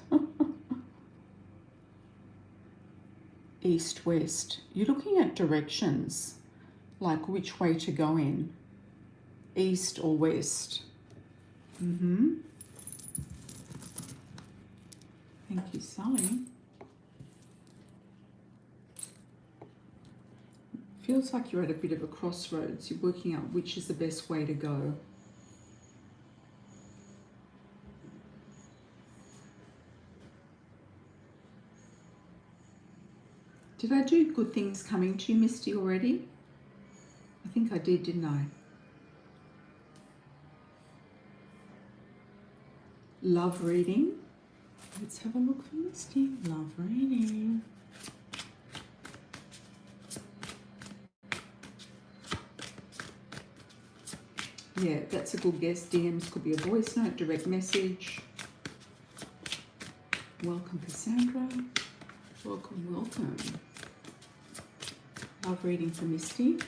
East, west. You're looking at directions, like which way to go in. East or west. Thank you, Sally. Feels like you're at a bit of a crossroads. You're working out which is the best way to go. Did I do good things coming to you, Misty, already? I think I did, didn't I? Love reading. Let's have a look for Misty. Love reading. Yeah, that's a good guess. DMs could be a voice note, direct message. Welcome, Cassandra. Welcome, welcome. Love reading for Misty.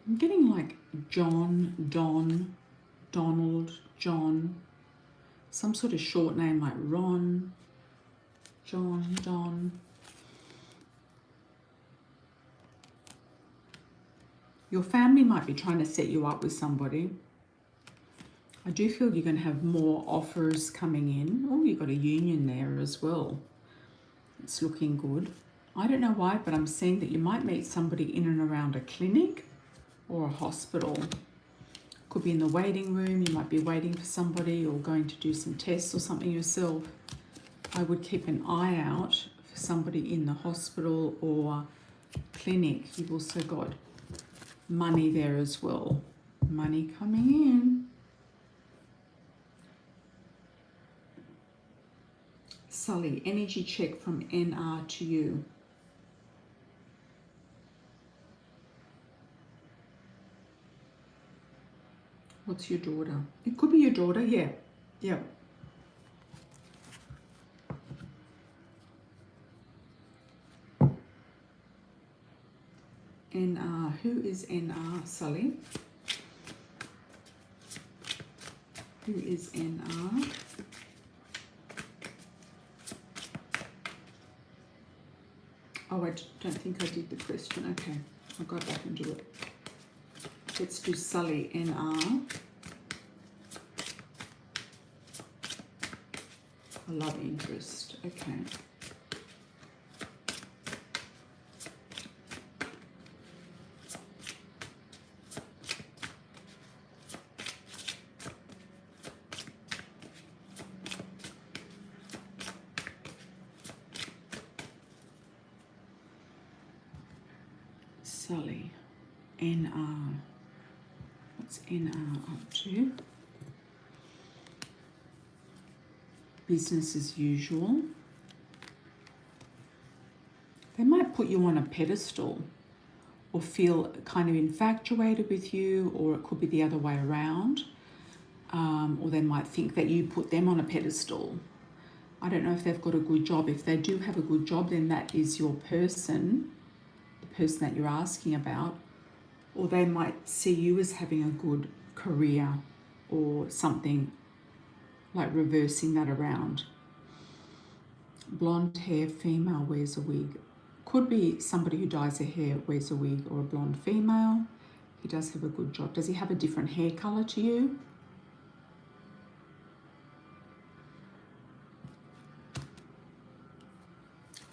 I'm getting like John, Don, Donald, John, some sort of short name like Ron, John, Don. Your family might be trying to set you up with somebody. I do feel you're going to have more offers coming in. Oh, you've got a union there as well. It's looking good. I don't know why, but I'm seeing that you might meet somebody in and around a clinic or a hospital. Could be in the waiting room. You might be waiting for somebody or going to do some tests or something yourself. I would keep an eye out for somebody in the hospital or clinic. You've also got money there as well. Money coming in. Sully, energy check from NR to you. What's your daughter? It could be your daughter, yeah. Yeah. NR, who is NR, Sully? Who is NR? Oh, I don't think I did the question. Okay, I'll go back and do it. Let's do Sully, NR. I love interest. Okay. Sully, NR. What's NR up to? Business as usual. They might put you on a pedestal or feel kind of infatuated with you, or it could be the other way around. Or they might think that you put them on a pedestal. I don't know if they've got a good job. If they do have a good job, then that is your person, the person that you're asking about. Or they might see you as having a good career or something, like reversing that around. Blonde hair female wears a wig. Could be somebody who dyes their hair wears a wig, or a blonde female. He does have a good job. Does he have a different hair color to you?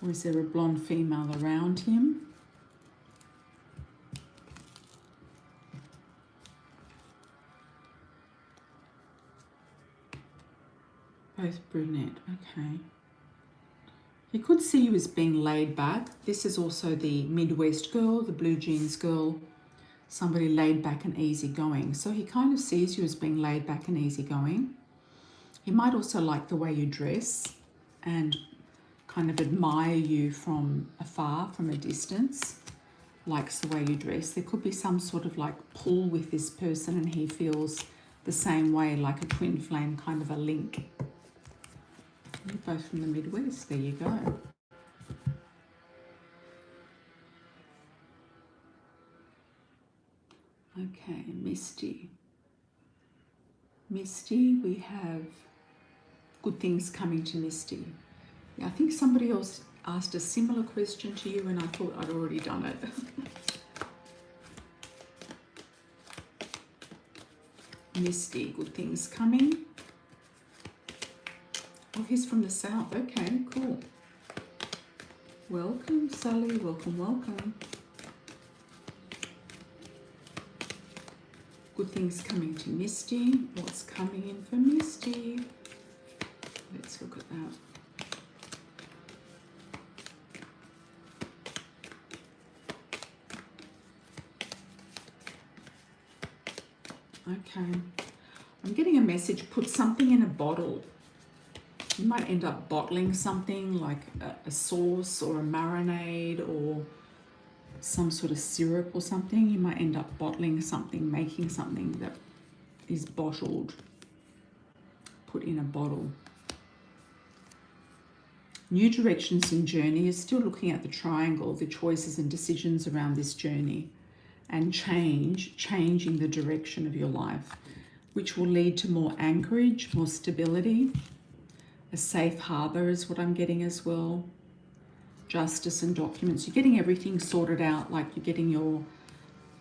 Or is there a blonde female around him? Both brunette, okay. He could see you as being laid back. This is also the Midwest girl, the blue jeans girl, somebody laid back and easygoing. So he kind of sees you as being laid back and easygoing. He might also like the way you dress and kind of admire you from afar, from a distance, likes the way you dress. There could be some sort of like pull with this person, and he feels the same way, like a twin flame, kind of a link. You're both from the Midwest. There you go. Okay, Misty. Misty, we have good things coming to Misty. Yeah, I think somebody else asked a similar question to you, and I thought I'd already done it. Misty, good things coming. Oh, he's from the south. Okay, cool. Welcome, Sally. Welcome, welcome. Good things coming to Misty. What's coming in for Misty? Let's look at that. Okay. I'm getting a message. Put something in a bottle. You might end up bottling something like a sauce or a marinade or some sort of syrup or something. You might end up bottling something, making something that is bottled, put in a bottle. New directions in journey. Is still looking at the triangle, the choices and decisions around this journey. and changing the direction of your life, which will lead to more anchorage, more stability. A safe harbor is what I'm getting as well. Justice and documents. You're getting everything sorted out, like you're getting your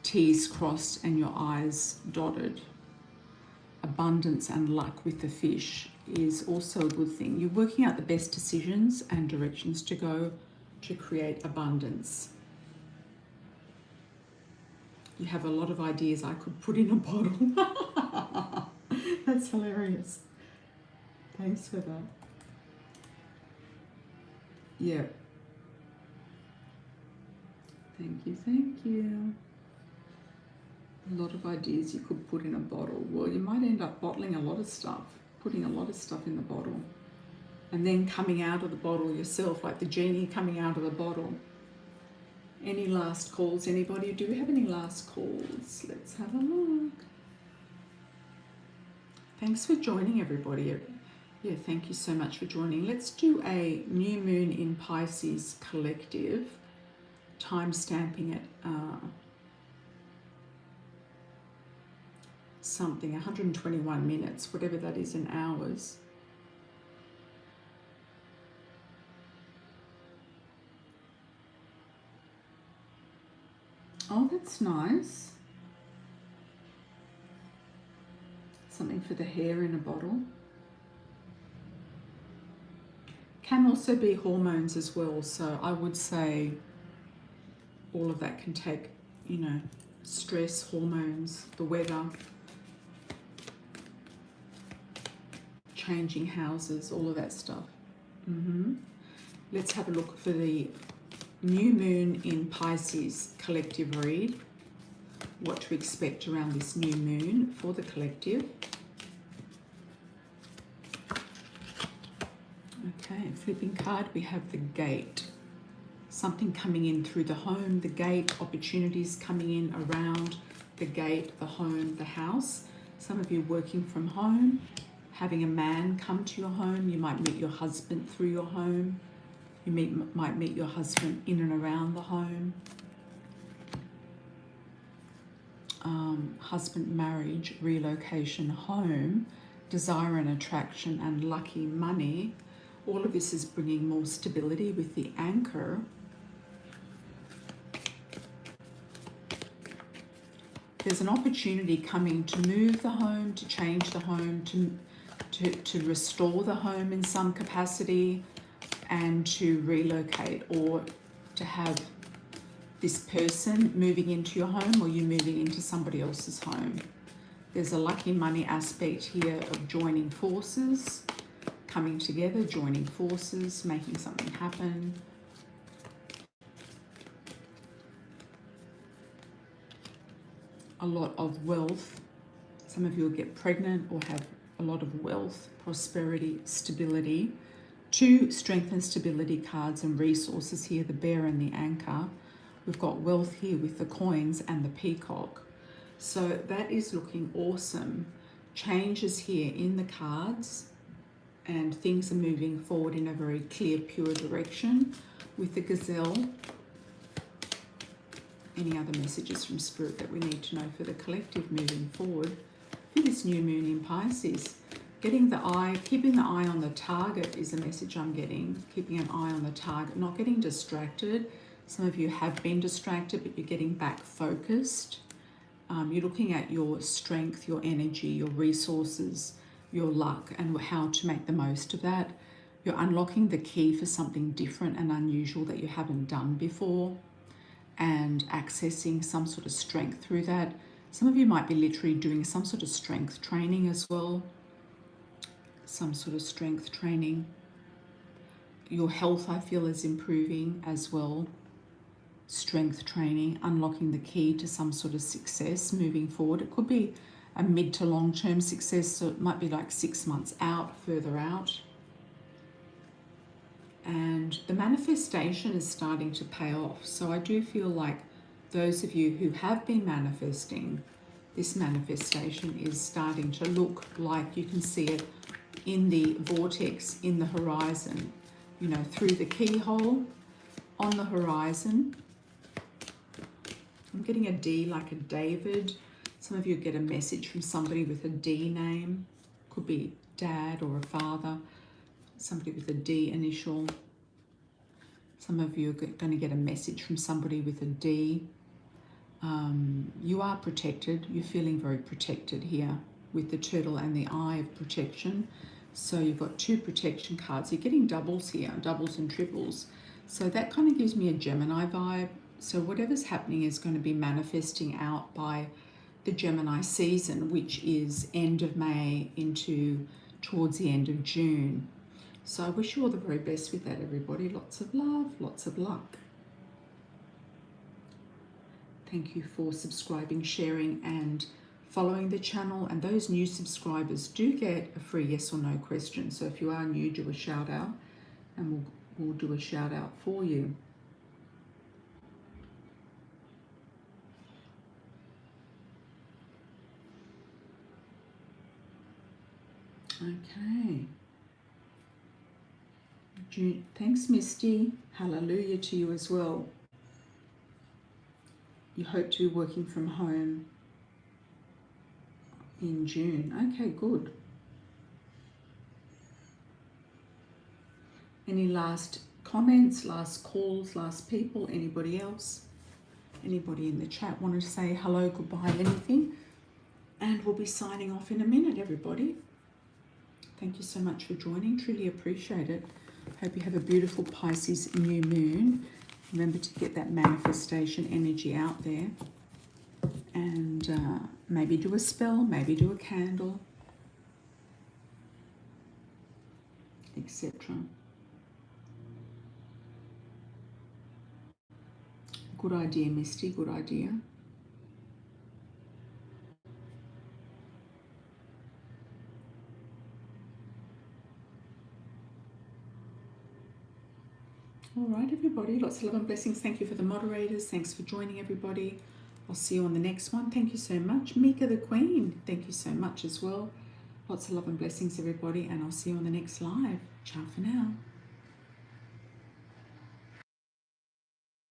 T's crossed and your I's dotted. Abundance and luck with the fish is also a good thing. You're working out the best decisions and directions to go to create abundance. You have a lot of ideas I could put in a bottle. That's hilarious. Thanks for that. Yeah. Thank you, thank you. A lot of ideas you could put in a bottle. Well, you might end up bottling a lot of stuff, putting a lot of stuff in the bottle, and then coming out of the bottle yourself, like the genie coming out of the bottle. Any last calls, anybody? Do we have any last calls? Let's have a look. Thanks for joining, everybody. Yeah, thank you so much for joining. Let's do a new moon in Pisces collective, time stamping it something, 121 minutes, whatever that is in hours. Oh, that's nice. Something for the hair in a bottle. Can also be hormones as well. So I would say all of that can take, you know, stress, hormones, the weather, changing houses, all of that stuff. Let's have a look for the new moon in Pisces collective read. What to expect around this new moon for the collective. Okay, flipping card, we have the gate. Something coming in through the home, the gate, opportunities coming in around the gate, the home, the house. Some of you working from home, having a man come to your home. You might meet your husband through your home. You might meet your husband in and around the home. Husband, marriage, relocation, home, desire and attraction, and lucky money. All of this is bringing more stability with the anchor. There's an opportunity coming to move the home, to change the home, to restore the home in some capacity, and to relocate, or to have this person moving into your home or you moving into somebody else's home. There's a lucky money aspect here of joining forces, coming together, joining forces, making something happen. A lot of wealth. Some of you will get pregnant or have a lot of wealth, prosperity, stability. Two strength and stability cards and resources here, the bear and the anchor. We've got wealth here with the coins and the peacock. So that is looking awesome. Changes here in the cards, and things are moving forward in a very clear, pure direction with the gazelle. Any other messages from Spirit that we need to know for the collective moving forward for this new moon in Pisces? Getting the eye, keeping the eye on the target is a message I'm getting. Keeping an eye on the target, not getting distracted. Some of you have been distracted, but you're getting back focused. You're looking at your strength, your energy, your resources, your luck, and how to make the most of that. You're unlocking the key for something different and unusual that you haven't done before, and accessing some sort of strength through that. Some of you might be literally doing some sort of strength training as well. Some sort of strength training. Your health, I feel, is improving as well. Strength training, unlocking the key to some sort of success moving forward. It could be a mid to long term success, so it might be like 6 months out, further out. And the manifestation is starting to pay off. So I do feel like those of you who have been manifesting, this manifestation is starting to look like you can see it in the vortex, in the horizon, you know, through the keyhole, on the horizon. I'm getting a D like a David. Some of you get a message from somebody with a D name. Could be dad or a father. Somebody with a D initial. Some of you are going to get a message from somebody with a D. You are protected. You're feeling very protected here with the turtle and the eye of protection. So you've got 2 protection cards. You're getting doubles here, doubles and triples. So that kind of gives me a Gemini vibe. So whatever's happening is going to be manifesting out by the Gemini season, which is end of May into towards the end of June. So I wish you all the very best with that, everybody. Lots of love, lots of luck. Thank you for subscribing, sharing, and following the channel. And those new subscribers do get a free yes or no question. So if you are new, do a shout out, and we'll do a shout out for you. Okay. June. Thanks, Misty. Hallelujah to you as well. You hope to be working from home in June. Okay, good. Any last comments, last calls, last people? Anybody else? Anybody in the chat want to say hello, goodbye, anything? And we'll be signing off in a minute, everybody. Thank you so much for joining. Truly appreciate it. Hope you have a beautiful Pisces new moon. Remember to get that manifestation energy out there. And maybe do a spell, maybe do a candle, etc. Good idea, Misty, good idea. All right, everybody, lots of love and blessings. Thank you for the moderators. Thanks for joining, everybody. I'll see you on the next one. Thank you so much. Mika the Queen, thank you so much as well. Lots of love and blessings, everybody, and I'll see you on the next live. Ciao for now.